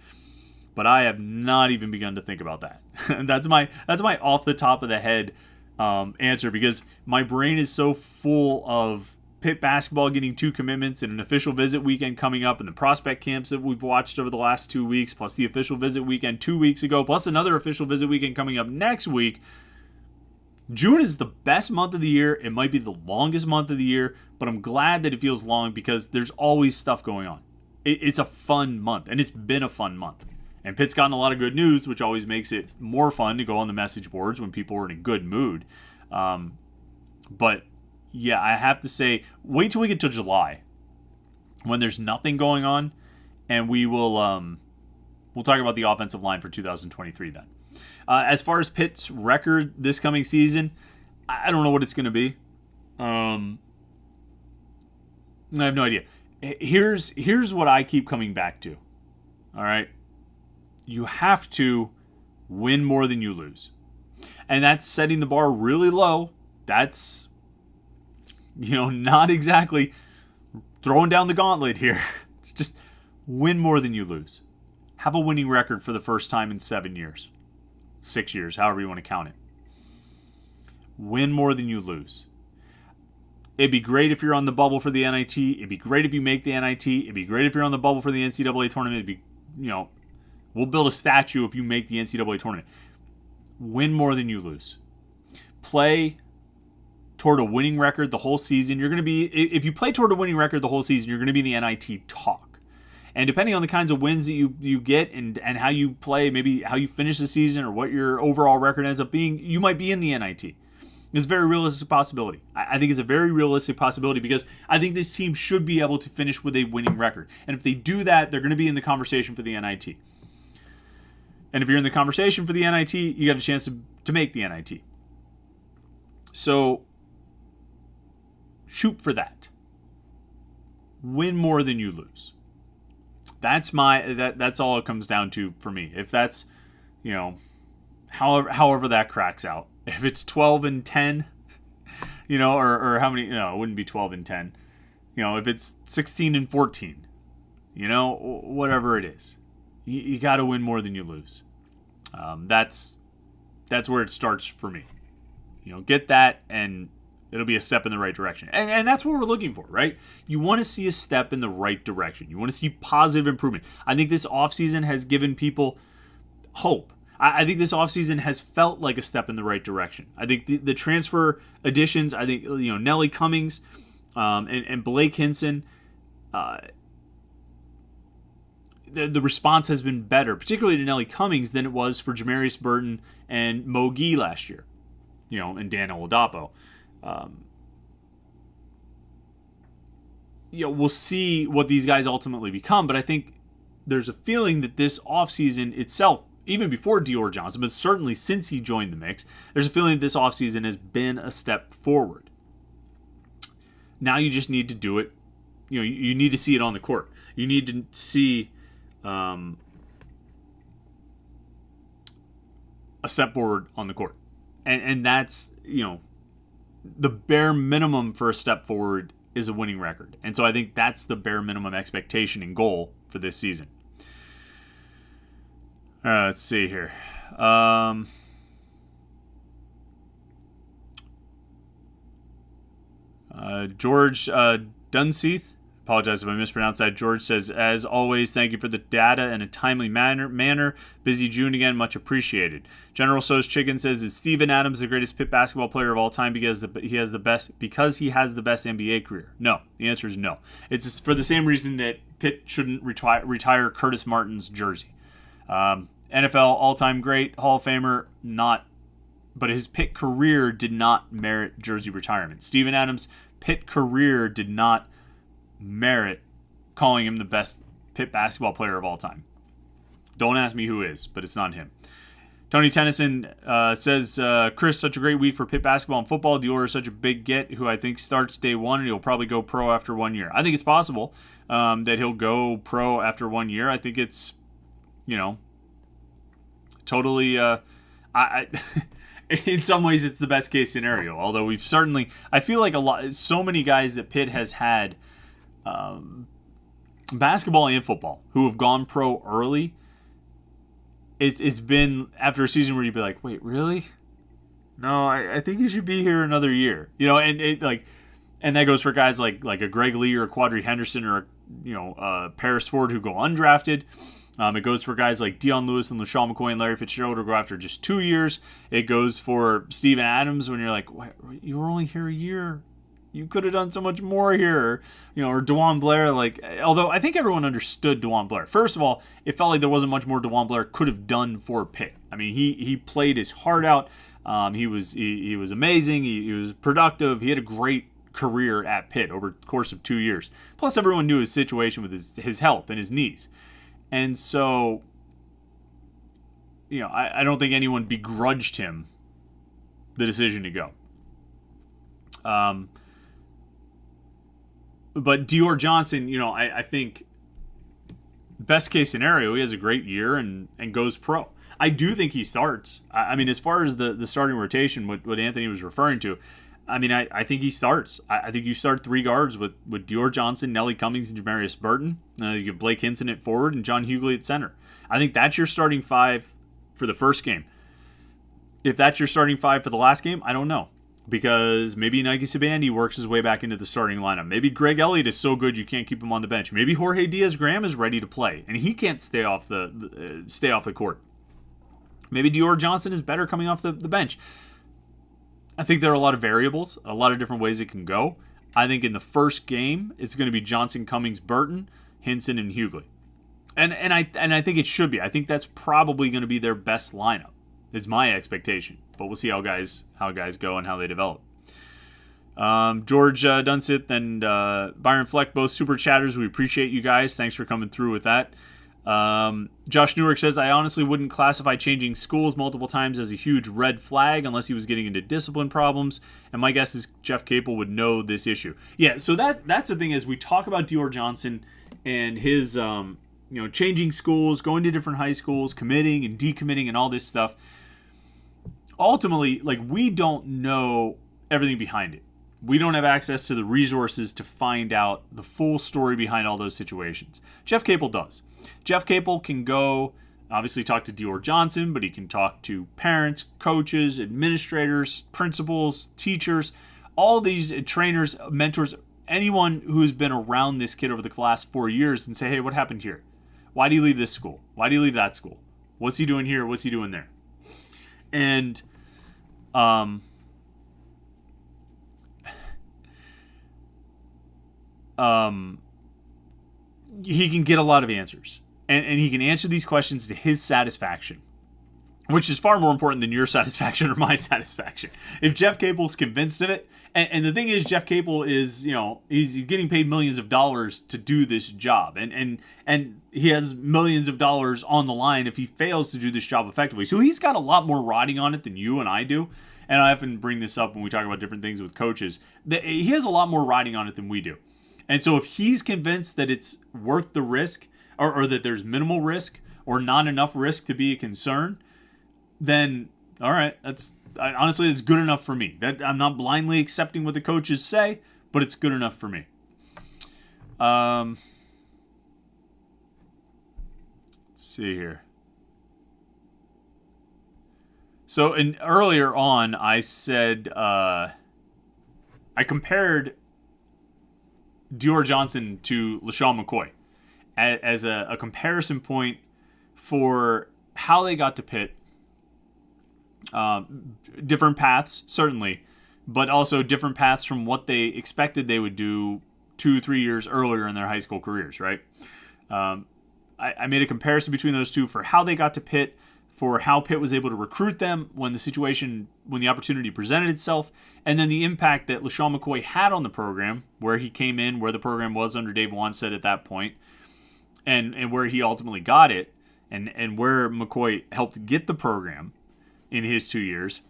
But I have not even begun to think about that. That's my off the top of the head answer, because my brain is so full of Pitt basketball getting 2 commitments and an official visit weekend coming up, and the prospect camps that we've watched over the last 2 weeks, plus the official visit weekend 2 weeks ago, plus another official visit weekend coming up next week. June is the best month of the year. It might be the longest month of the year, but I'm glad that it feels long because there's always stuff going on. It's a fun month, and it's been a fun month. And Pitt's gotten a lot of good news, which always makes it more fun to go on the message boards when people are in a good mood. But yeah, I have to say, wait till we get to July when there's nothing going on, and we'll talk about the offensive line for 2023 then. As far as Pitt's record this coming season, I don't know what it's going to be. I have no idea. Here's what I keep coming back to. All right. You have to win more than you lose. And that's setting the bar really low. That's, not exactly throwing down the gauntlet here. It's just win more than you lose. Have a winning record for the first time in 7 years. 6 years, however you want to count it. Win more than you lose. It'd be great if you're on the bubble for the NIT. It'd be great if you make the NIT. It'd be great if you're on the bubble for the NCAA tournament. It'd be, we'll build a statue if you make the NCAA tournament. Win more than you lose. Play toward a winning record the whole season. You're going to be, if you play toward a winning record the whole season, you're going to be in the NIT talk. And depending on the kinds of wins that you get and how you play, maybe how you finish the season or what your overall record ends up being, you might be in the NIT. It's a very realistic possibility. I think it's a very realistic possibility because I think this team should be able to finish with a winning record. And if they do that, they're going to be in the conversation for the NIT. And if you're in the conversation for the NIT, you got a chance to make the NIT. So shoot for that. Win more than you lose. That's all it comes down to for me. If that's, however that cracks out. If it's 12-10, or how many, it wouldn't be 12-10. If it's 16-14, whatever it is, you got to win more than you lose. That's where it starts for me. Get that, and it'll be a step in the right direction. And that's what we're looking for, right? You want to see a step in the right direction. You want to see positive improvement. I think this offseason has given people hope. I think this offseason has felt like a step in the right direction. I think the transfer additions, I think, Nelly Cummings and Blake Hinson, the response has been better, particularly to Nelly Cummings, than it was for Jamarius Burton and Mo Gee last year, and Dan Oladapo. We'll see what these guys ultimately become, but I think there's a feeling that this offseason itself, even before Dior Johnson, but certainly since he joined the mix, there's a feeling that this offseason has been a step forward. Now you just need to do it. You need to see it on the court. You need to see a step forward on the court. And that's, the bare minimum for a step forward is a winning record. And so I think that's the bare minimum expectation and goal for this season. Let's see here. George Dunseith Apologize if I mispronounced that. George says, as always, thank you for the data in a timely manner. Busy June again, much appreciated. General So's Chicken says, is Steven Adams the greatest Pitt basketball player of all time because he has the best NBA career? No. The answer is no. It's for the same reason that Pitt shouldn't retire Curtis Martin's jersey. NFL all-time great, Hall of Famer, not, but his Pitt career did not merit jersey retirement. Steven Adams' Pitt career did not merit calling him the best Pitt basketball player of all time. Don't ask me who is, but it's not him. Tony Tennyson says, Chris, such a great week for Pitt basketball and football. Dior is such a big get who I think starts day one and he'll probably go pro after 1 year. I think it's possible that he'll go pro after 1 year. I think it's, totally, in some ways it's the best case scenario. Although I feel like so many guys that Pitt has had basketball and football who have gone pro early, it's been after a season where you'd be like, wait, really? No, I think you should be here another year. And that goes for guys like a Greg Lee or a Quadri Henderson or Paris Ford who go undrafted. It goes for guys like Dion Lewis and LaShawn McCoy and Larry Fitzgerald who go after just 2 years. It goes for Steven Adams when you're like, you were only here a year. You could have done so much more here, or DeJuan Blair. Although I think everyone understood DeJuan Blair. First of all, it felt like there wasn't much more DeJuan Blair could have done for Pitt. I mean, he played his heart out. He was amazing. He was productive. He had a great career at Pitt over the course of 2 years. Plus, everyone knew his situation with his health and his knees, and so I don't think anyone begrudged him the decision to go. But Dior Johnson, I think best case scenario, he has a great year and goes pro. I do think he starts. I mean, as far as the starting rotation, what Anthony was referring to, I mean, I think he starts. I think you start 3 guards with Dior Johnson, Nelly Cummings, and Jamarius Burton. You have Blake Hinson at forward and John Hughley at center. I think that's your starting 5 for the first game. If that's your starting 5 for the last game, I don't know. Because maybe Nike Sabandi works his way back into the starting lineup. Maybe Greg Elliott is so good you can't keep him on the bench. Maybe Jorge Diaz-Graham is ready to play and he can't stay off the court. Maybe Dior Johnson is better coming off the bench. I think there are a lot of variables, a lot of different ways it can go. I think in the first game it's going to be Johnson, Cummings, Burton, Hinson, and Hughley, and I think it should be. I think that's probably going to be their best lineup. Is my expectation, but we'll see how guys go and how they develop. George Dunseth and Byron Fleck, both super chatters. We appreciate you guys. Thanks for coming through with that. Josh Newark says, I honestly wouldn't classify changing schools multiple times as a huge red flag unless he was getting into discipline problems. And my guess is Jeff Capel would know this issue. Yeah, so that's the thing as we talk about Dior Johnson and his changing schools, going to different high schools, committing and decommitting and all this stuff. Ultimately, we don't know everything behind it. We don't have access to the resources to find out the full story behind all those situations. Jeff Capel does. Jeff Capel can go, obviously, talk to Dior Johnson, but he can talk to parents, coaches, administrators, principals, teachers, all these trainers, mentors, anyone who's been around this kid over the last 4 years and say, hey, what happened here? Why do you leave this school? Why do you leave that school? What's he doing here? What's he doing there? And he can get a lot of answers. And he can answer these questions to his satisfaction, which is far more important than your satisfaction or my satisfaction. If Jeff Capel's convinced of it, and the thing is, Jeff Capel is, he's getting paid millions of dollars to do this job. And he has millions of dollars on the line if he fails to do this job effectively. So he's got a lot more riding on it than you and I do. And I often bring this up when we talk about different things with coaches. He has a lot more riding on it than we do. And so if he's convinced that it's worth the risk or that there's minimal risk or not enough risk to be a concern, then all right, honestly, it's good enough for me. That I'm not blindly accepting what the coaches say, but it's good enough for me. Let's see here. So earlier on, I said I compared Dior Johnson to LaShawn McCoy as a comparison point for how they got to Pitt. Different paths, certainly, but also different paths from what they expected they would do 2-3 years earlier in their high school careers, right? I made a comparison between those two for how they got to Pitt, for how Pitt was able to recruit them when the opportunity presented itself, and then the impact that LaShawn McCoy had on the program, where he came in, where the program was under Dave Wanstead at that point, and where he ultimately got it, and where McCoy helped get the program in his 2 years,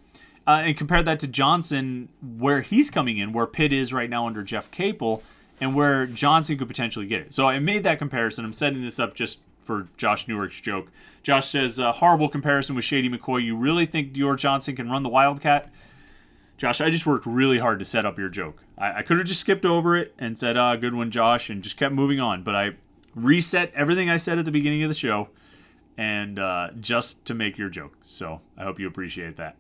and compared that to Johnson, where he's coming in, where Pitt is right now under Jeff Capel, and where Johnson could potentially get it. So I made that comparison. I'm setting this up just for Josh Newark's joke. Josh says, horrible comparison with Shady McCoy. You really think Dior Johnson can run the Wildcat? Josh, I just worked really hard to set up your joke. I could have just skipped over it and said, good one, Josh, and just kept moving on. But I reset everything I said at the beginning of the show and just to make your joke. So I hope you appreciate that.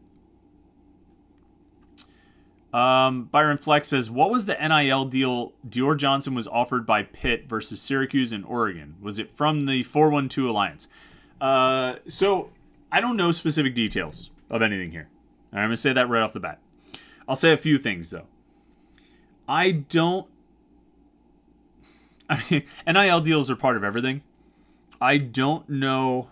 Byron Flex says, what was the NIL deal Dior Johnson was offered by Pitt versus Syracuse and Oregon? Was it from the 412 Alliance? So I don't know specific details of anything here. I'm going to say that right off the bat. I'll say a few things, though. NIL deals are part of everything. I don't know.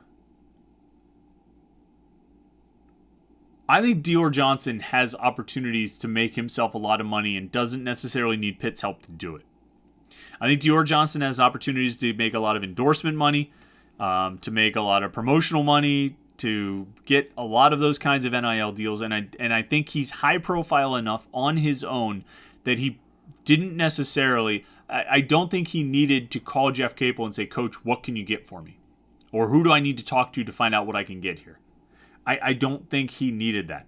I think Dior Johnson has opportunities to make himself a lot of money and doesn't necessarily need Pitt's help to do it. I think Dior Johnson has opportunities to make a lot of endorsement money, to make a lot of promotional money, to get a lot of those kinds of NIL deals. And I think he's high profile enough on his own that he didn't necessarily, I don't think he needed to call Jeff Capel and say, Coach, what can you get for me? Or who do I need to talk to find out what I can get here? I don't think he needed that.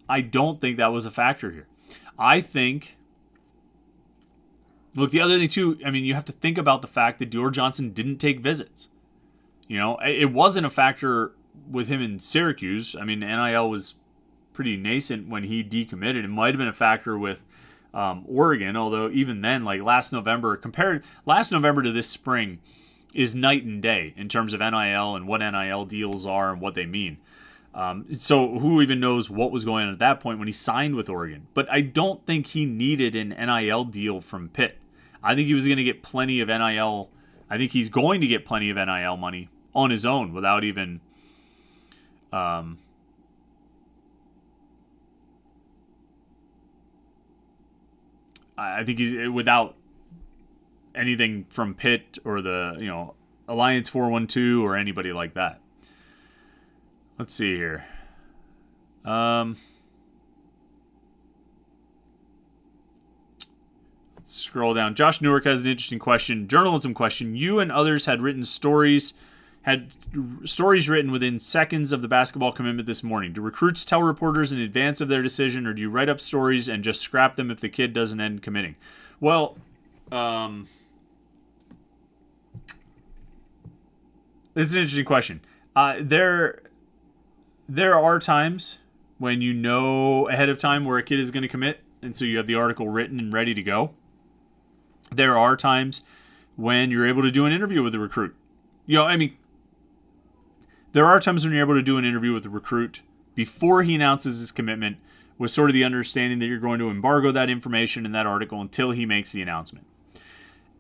I don't think that was a factor here. I think, look, the other thing too, you have to think about the fact that Dior Johnson didn't take visits. It wasn't a factor with him in Syracuse. NIL was pretty nascent when he decommitted. It might have been a factor with Oregon, although even then, like last November to this spring is night and day in terms of NIL and what NIL deals are and what they mean. So who even knows what was going on at that point when he signed with Oregon? But I don't think he needed an NIL deal from Pitt. I think he was going to get plenty of NIL. I think he's going to get plenty of NIL money on his own without even I think he's without anything from Pitt or the Alliance 412 or anybody like that. Let's see here. Let's scroll down. Josh Newark has an interesting question. Journalism question. You and others had stories written within seconds of the basketball commitment this morning. Do recruits tell reporters in advance of their decision, or do you write up stories and just scrap them if the kid doesn't end committing? Well, it's an interesting question. There are times when you know ahead of time where a kid is going to commit, and so you have the article written and ready to go. There are times when you're able to do an interview with the recruit. There are times when you're able to do an interview with the recruit before he announces his commitment with sort of the understanding that you're going to embargo that information in that article until he makes the announcement.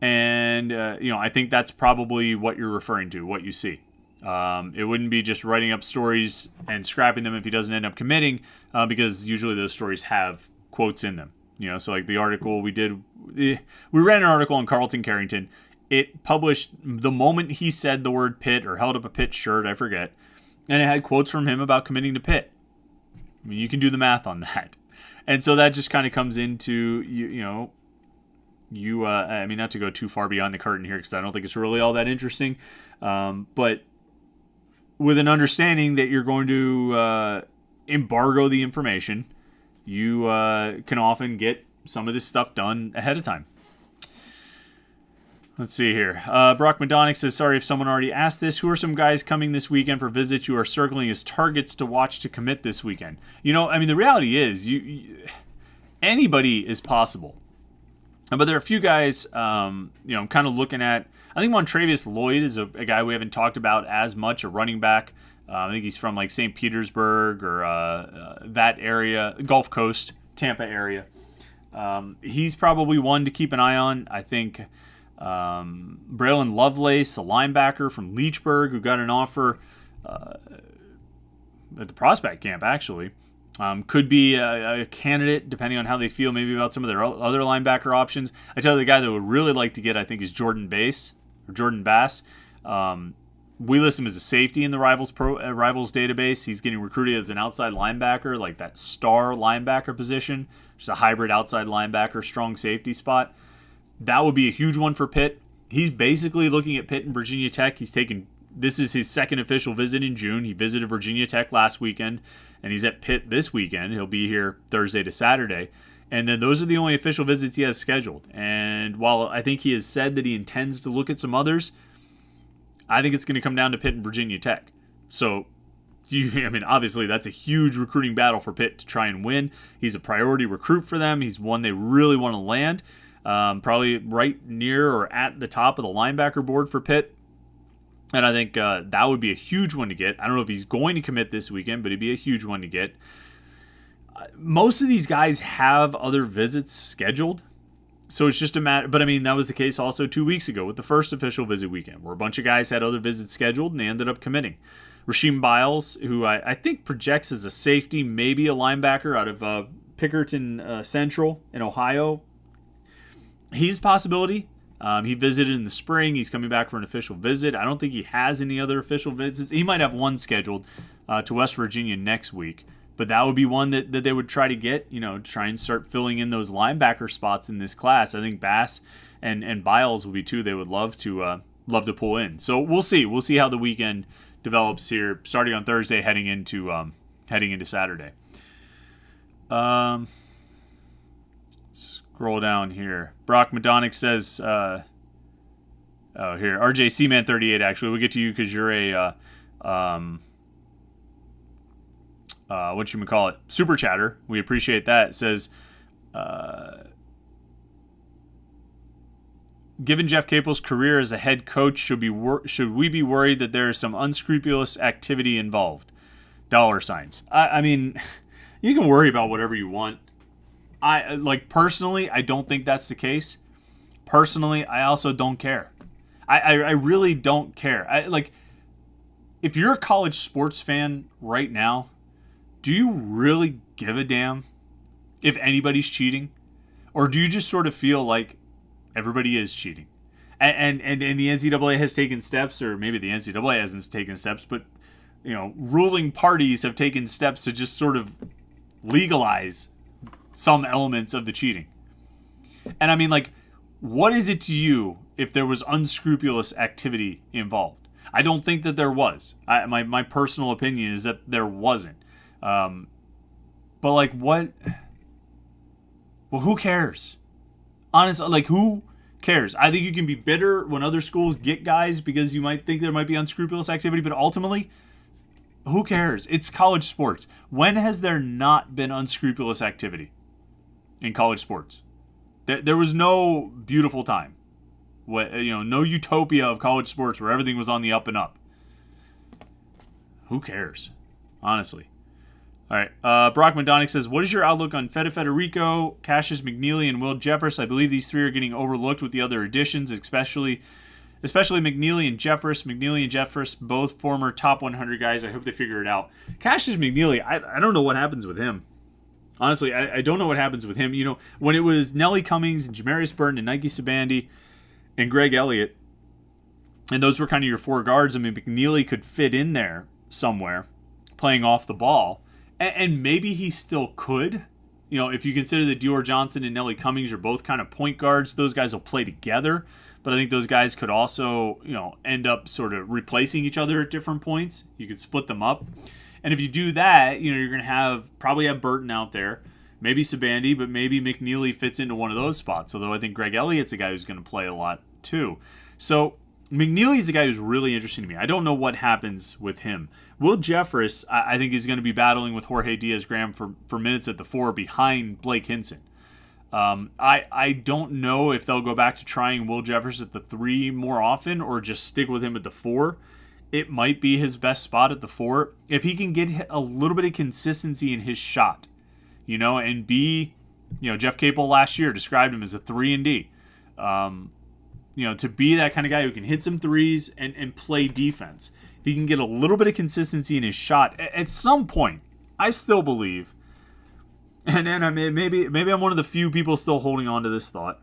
And, I think that's probably what you're referring to, what you see. It wouldn't be just writing up stories and scrapping them if he doesn't end up committing, because usually those stories have quotes in them. So like the article we ran an article on Carlton Carrington. It published the moment he said the word Pitt or held up a Pitt shirt, I forget, and it had quotes from him about committing to Pitt. You can do the math on that. And so that just kind of comes into, not to go too far beyond the curtain here because I don't think it's really all that interesting, but with an understanding that you're going to embargo the information, you can often get some of this stuff done ahead of time. Let's see here. Brock Madonic says, sorry if someone already asked this. Who are some guys coming this weekend for visits you are circling as targets to watch to commit this weekend? The reality is, anybody is possible. But there are a few guys, I'm kind of looking at. I think Montravius Lloyd is a guy we haven't talked about as much, a running back. I think he's from like St. Petersburg or that area, Gulf Coast, Tampa area. He's probably one to keep an eye on. I think Braylon Lovelace, a linebacker from Leechburg, who got an offer at the prospect camp, actually. Could be a candidate, depending on how they feel, maybe about some of their other linebacker options. I tell you, the guy that would really like to get, I think, is Jordan Bass. We list him as a safety in the Rivals database. He's getting recruited as an outside linebacker, like that star linebacker position, just a hybrid outside linebacker, strong safety spot. That would be a huge one for Pitt. He's basically looking at Pitt and Virginia Tech. This is his second official visit in June. He visited Virginia Tech last weekend, and he's at Pitt this weekend. He'll be here Thursday to Saturday. And then those are the only official visits he has scheduled. And while I think he has said that he intends to look at some others, I think it's going to come down to Pitt and Virginia Tech. So, obviously that's a huge recruiting battle for Pitt to try and win. He's a priority recruit for them. He's one they really want to land. Probably right near or at the top of the linebacker board for Pitt. And I think that would be a huge one to get. I don't know if he's going to commit this weekend, but it'd be a huge one to get. Most of these guys have other visits scheduled. So it's just a matter. But that was the case also 2 weeks ago with the first official visit weekend, where a bunch of guys had other visits scheduled and they ended up committing. Rasheem Biles, who I think projects as a safety, maybe a linebacker out of Pickerton Central in Ohio. He's a possibility. He visited in the spring. He's coming back for an official visit. I don't think he has any other official visits. He might have one scheduled to West Virginia next week. But that would be one that they would try to get, try and start filling in those linebacker spots in this class. I think Bass and Biles will be two they would love to pull in. So we'll see. We'll see how the weekend develops here, starting on Thursday, heading into Saturday. Scroll down here. Brock Madonic says, here, RJ Seaman 38. Actually, we'll get to you because you're a super chatter. We appreciate that. It says, given Jeff Capel's career as a head coach, should we be worried that there is some unscrupulous activity involved? $signs. You can worry about whatever you want. Personally, I don't think that's the case. Personally, I also don't care. I really don't care. If you're a college sports fan right now, do you really give a damn if anybody's cheating? Or do you just sort of feel like everybody is cheating? And the NCAA has taken steps, or maybe the NCAA hasn't taken steps, but ruling parties have taken steps to just sort of legalize some elements of the cheating. And what is it to you if there was unscrupulous activity involved? I don't think that there was. My personal opinion is that there wasn't. But what? Well, who cares? Honestly, who cares? I think you can be bitter when other schools get guys because you might think there might be unscrupulous activity, but ultimately, who cares? It's college sports. When has there not been unscrupulous activity in college sports? There was no beautiful time. No utopia of college sports where everything was on the up and up. Who cares? Honestly. All right. Brock Madonic says, what is your outlook on Fede Federico, Cassius McNeely, and Will Jeffress? I believe these three are getting overlooked with the other additions, especially McNeely and Jeffress. McNeely and Jeffress, both former top 100 guys. I hope they figure it out. Cassius McNeely, I don't know what happens with him. Honestly, I don't know what happens with him. When it was Nelly Cummings and Jamarius Burton and Nike Sabandi and Greg Elliott, and those were kind of your four guards, McNeely could fit in there somewhere playing off the ball. And maybe he still could. If you consider that Dior Johnson and Nelly Cummings are both kind of point guards, those guys will play together. But I think those guys could also, end up sort of replacing each other at different points. You could split them up. And if you do that, you're going to probably have Burton out there, maybe Sabandi, but maybe McNeely fits into one of those spots. Although I think Greg Elliott's a guy who's going to play a lot too. So McNeely's a guy who's really interesting to me. I don't know what happens with him. Will Jeffress, I think, is going to be battling with Jorge Diaz-Graham for minutes at the 4 behind Blake Hinson. I don't know if they'll go back to trying Will Jeffers at the 3 more often or just stick with him at the 4. It might be his best spot at the 4. If he can get a little bit of consistency in his shot, and be, Jeff Capel last year described him as a 3 and D. To be that kind of guy who can hit some threes and play defense. If he can get a little bit of consistency in his shot, at some point, I still believe, and maybe I'm one of the few people still holding on to this thought,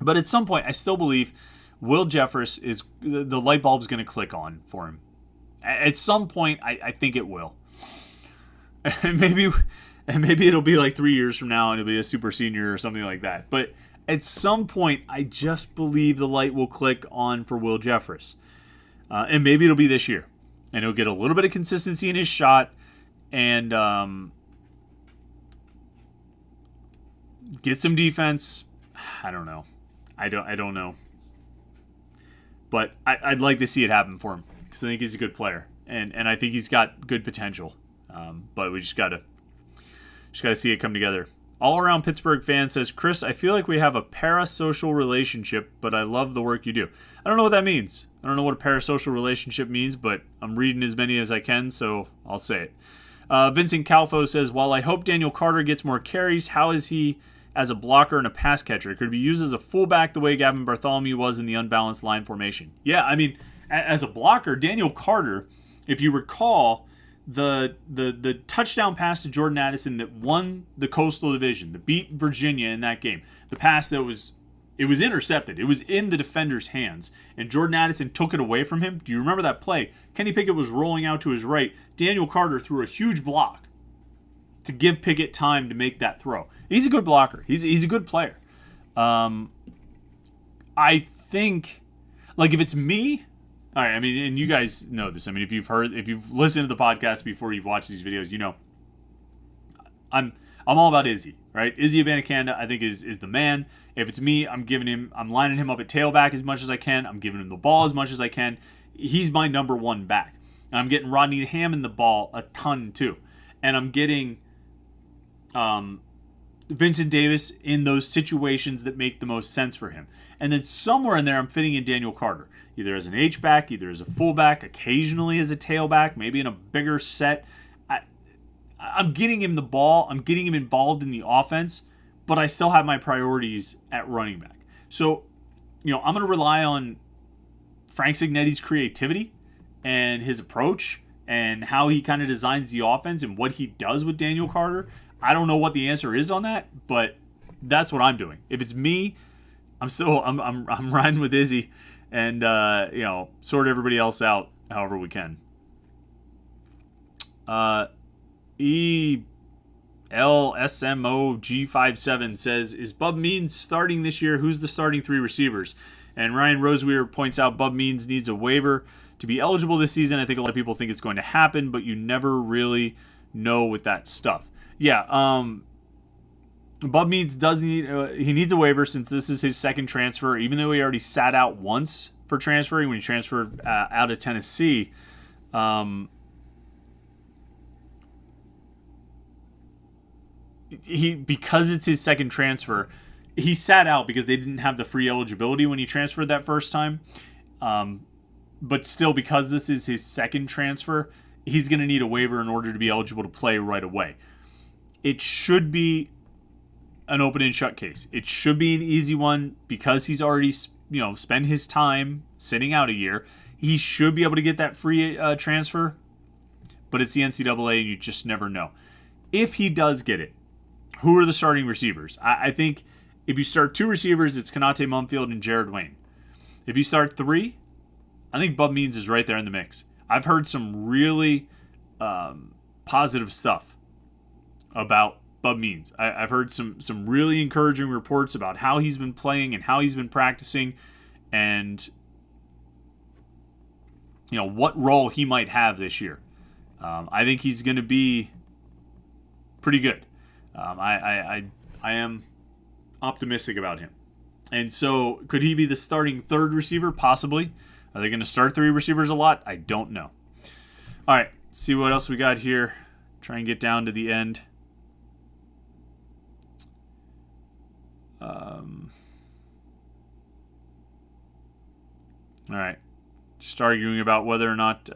but at some point, I still believe Will Jeffers is the light bulb's going to click on for him. At some point, I think it will. And maybe it'll be like 3 years from now and it'll be a super senior or something like that. But at some point, I just believe the light will click on for Will Jeffers. And maybe it'll be this year. And he'll get a little bit of consistency in his shot and get some defense. I don't know. I don't know. But I'd like to see it happen for him because I think he's a good player. And I think he's got good potential. But we just got to see it come together. All-around Pittsburgh fan says, Chris, I feel like we have a parasocial relationship, but I love the work you do. I don't know what that means. I don't know what a parasocial relationship means, but I'm reading as many as I can, so I'll say it. Vincent Calfo says, while I hope Daniel Carter gets more carries, how is he as a blocker and a pass catcher? Could be used as a fullback the way Gavin Bartholomew was in the unbalanced line formation. Yeah, I mean, as a blocker, Daniel Carter, if you recall, the touchdown pass to Jordan Addison that won the Coastal Division, that beat Virginia in that game, the pass that was intercepted. It was in the defender's hands, and Jordan Addison took it away from him. Do you remember that play? Kenny Pickett was rolling out to his right. Daniel Carter threw a huge block to give Pickett time to make that throw. He's a good blocker. He's a good player. I think, like, if it's me, all right, I mean, and you guys know this. I mean, if you've listened to the podcast before you've watched these videos, I'm all about Izzy, right? Izzy Abanikanda, I think is the man. If it's me, I'm lining him up at tailback as much as I can. I'm giving him the ball as much as I can. He's my number one back. And I'm getting Rodney Hammond the ball a ton too. And I'm getting Vincent Davis in those situations that make the most sense for him. And then somewhere in there, I'm fitting in Daniel Carter, either as an H-back, either as a fullback, occasionally as a tailback, maybe in a bigger set. I'm getting him the ball. I'm getting him involved in the offense, but I still have my priorities at running back. So, I'm going to rely on Frank Signetti's creativity and his approach and how he kind of designs the offense and what he does with Daniel Carter. I don't know what the answer is on that, but that's what I'm doing. If it's me, I'm riding with Izzy and sort everybody else out however we can. ELSMOG57 says, is Bub Means starting this year? Who's the starting 3 receivers? And Ryan Roseweir points out Bub Means needs a waiver to be eligible this season. I think a lot of people think it's going to happen, but you never really know with that stuff. Yeah, Bub Means does need he needs a waiver since this is his second transfer, even though he already sat out once for transferring when he transferred out of Tennessee. Because it's his second transfer, he sat out because they didn't have the free eligibility when he transferred that first time. But still, because this is his second transfer, he's going to need a waiver in order to be eligible to play right away. It should be an open and shut case. It should be an easy one because he's already spent his time sitting out a year. He should be able to get that free transfer, but it's the NCAA and you just never know. If he does get it, who are the starting receivers? I think if you start 2 receivers, it's Konate Mumfield and Jared Wayne. If you start 3, I think Bub Means is right there in the mix. I've heard some really positive stuff about Bub Means. I've heard some really encouraging reports about how he's been playing and how he's been practicing and what role he might have this year. I think he's going to be pretty good. I am optimistic about him. And so could he be the starting 3rd receiver? Possibly. Are they going to start 3 receivers a lot? I don't know. All right, see what else we got here. Try and get down to the end. All right. Just arguing about whether or not...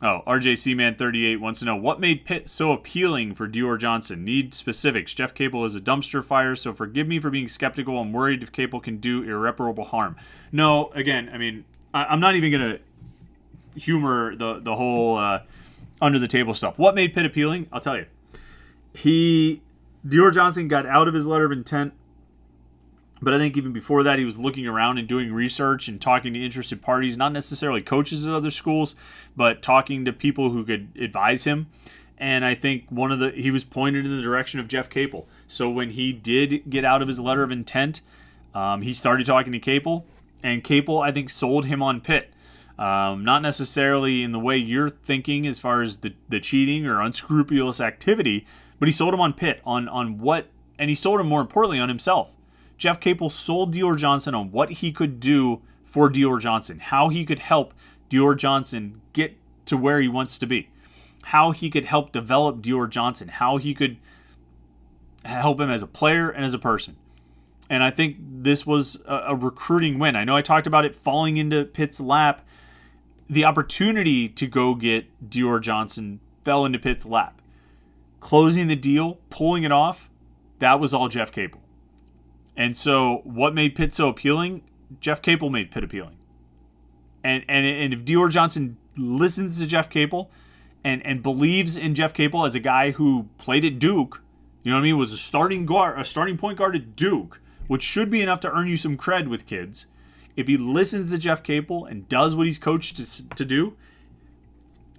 RJCman38 wants to know, what made Pitt so appealing for Dior Johnson? Need specifics. Jeff Capel is a dumpster fire, so forgive me for being skeptical. I'm worried if Capel can do irreparable harm. No, again, I mean, I'm not even going to humor the whole under-the-table stuff. What made Pitt appealing? I'll tell you. Dior Johnson got out of his letter of intent, but I think even before that, he was looking around and doing research and talking to interested parties, not necessarily coaches at other schools, but talking to people who could advise him. And I think he was pointed in the direction of Jeff Capel. So when he did get out of his letter of intent, he started talking to Capel, and Capel, I think, sold him on Pitt. Not necessarily in the way you're thinking as far as the cheating or unscrupulous activity, but he sold him on Pitt, on what, and he sold him more importantly on himself. Jeff Capel sold Dior Johnson on what he could do for Dior Johnson, how he could help Dior Johnson get to where he wants to be, how he could help develop Dior Johnson, how he could help him as a player and as a person. And I think this was a recruiting win. I know I talked about it falling into Pitt's lap. The opportunity to go get Dior Johnson fell into Pitt's lap. Closing the deal, pulling it off, that was all Jeff Capel. And so what made Pitt so appealing? Jeff Capel made Pitt appealing. And if Dior Johnson listens to Jeff Capel and believes in Jeff Capel as a guy who played at Duke, you know what I mean, was a starting point guard at Duke, which should be enough to earn you some cred with kids. If he listens to Jeff Capel and does what he's coached to do,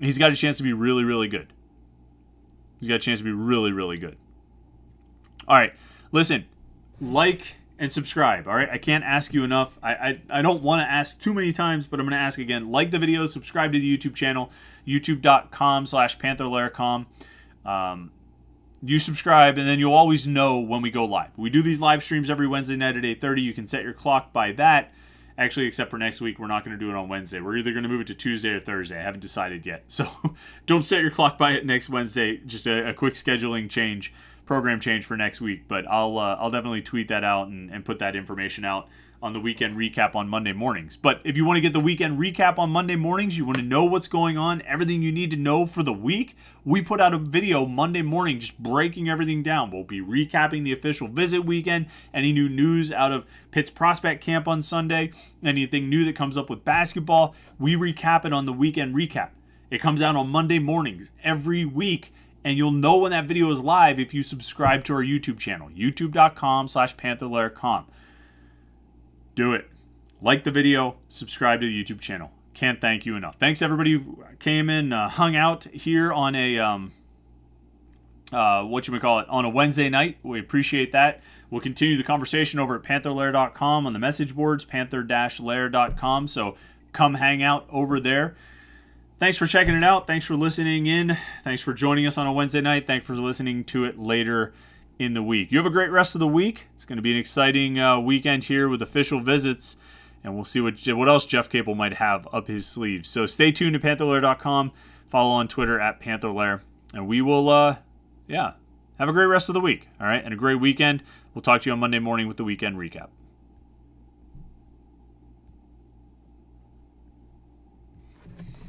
he's got a chance to be really, really good. He's got a chance to be really, really good. All right, listen. Like and subscribe, all right? I can't ask you enough. I don't want to ask too many times, but I'm going to ask again. Like the video, subscribe to the YouTube channel, youtube.com/Panther-Lair.com. You subscribe, and then you'll always know when we go live. We do these live streams every Wednesday night at 8:30. You can set your clock by that. Actually, except for next week, we're not going to do it on Wednesday. We're either going to move it to Tuesday or Thursday. I haven't decided yet. So don't set your clock by it next Wednesday. Just a quick scheduling change. Program change for next week, but I'll definitely tweet that out and put that information out on the weekend recap on Monday mornings. But if you want to get the weekend recap on Monday mornings, you want to know what's going on, everything you need to know for the week, we put out a video Monday morning just breaking everything down. We'll be recapping the official visit weekend, any new news out of Pitt's prospect camp on Sunday, anything new that comes up with basketball, we recap it on the weekend recap. It comes out on Monday mornings every week. And you'll know when that video is live if you subscribe to our YouTube channel, youtube.com/Panther-Lair.com. Do it. Like the video, subscribe to the YouTube channel. Can't thank you enough. Thanks everybody who came in, hung out here on a on a Wednesday night. We appreciate that. We'll continue the conversation over at Panther-Lair.com on the message boards, Panther-Lair.com. So come hang out over there. Thanks for checking it out. Thanks for listening in. Thanks for joining us on a Wednesday night. Thanks for listening to it later in the week. You have a great rest of the week. It's going to be an exciting weekend here with official visits, and we'll see what else Jeff Capel might have up his sleeve. So stay tuned to Panther-Lair.com. Follow on Twitter at Panther-Lair, and we will, have a great rest of the week. All right, and a great weekend. We'll talk to you on Monday morning with the weekend recap.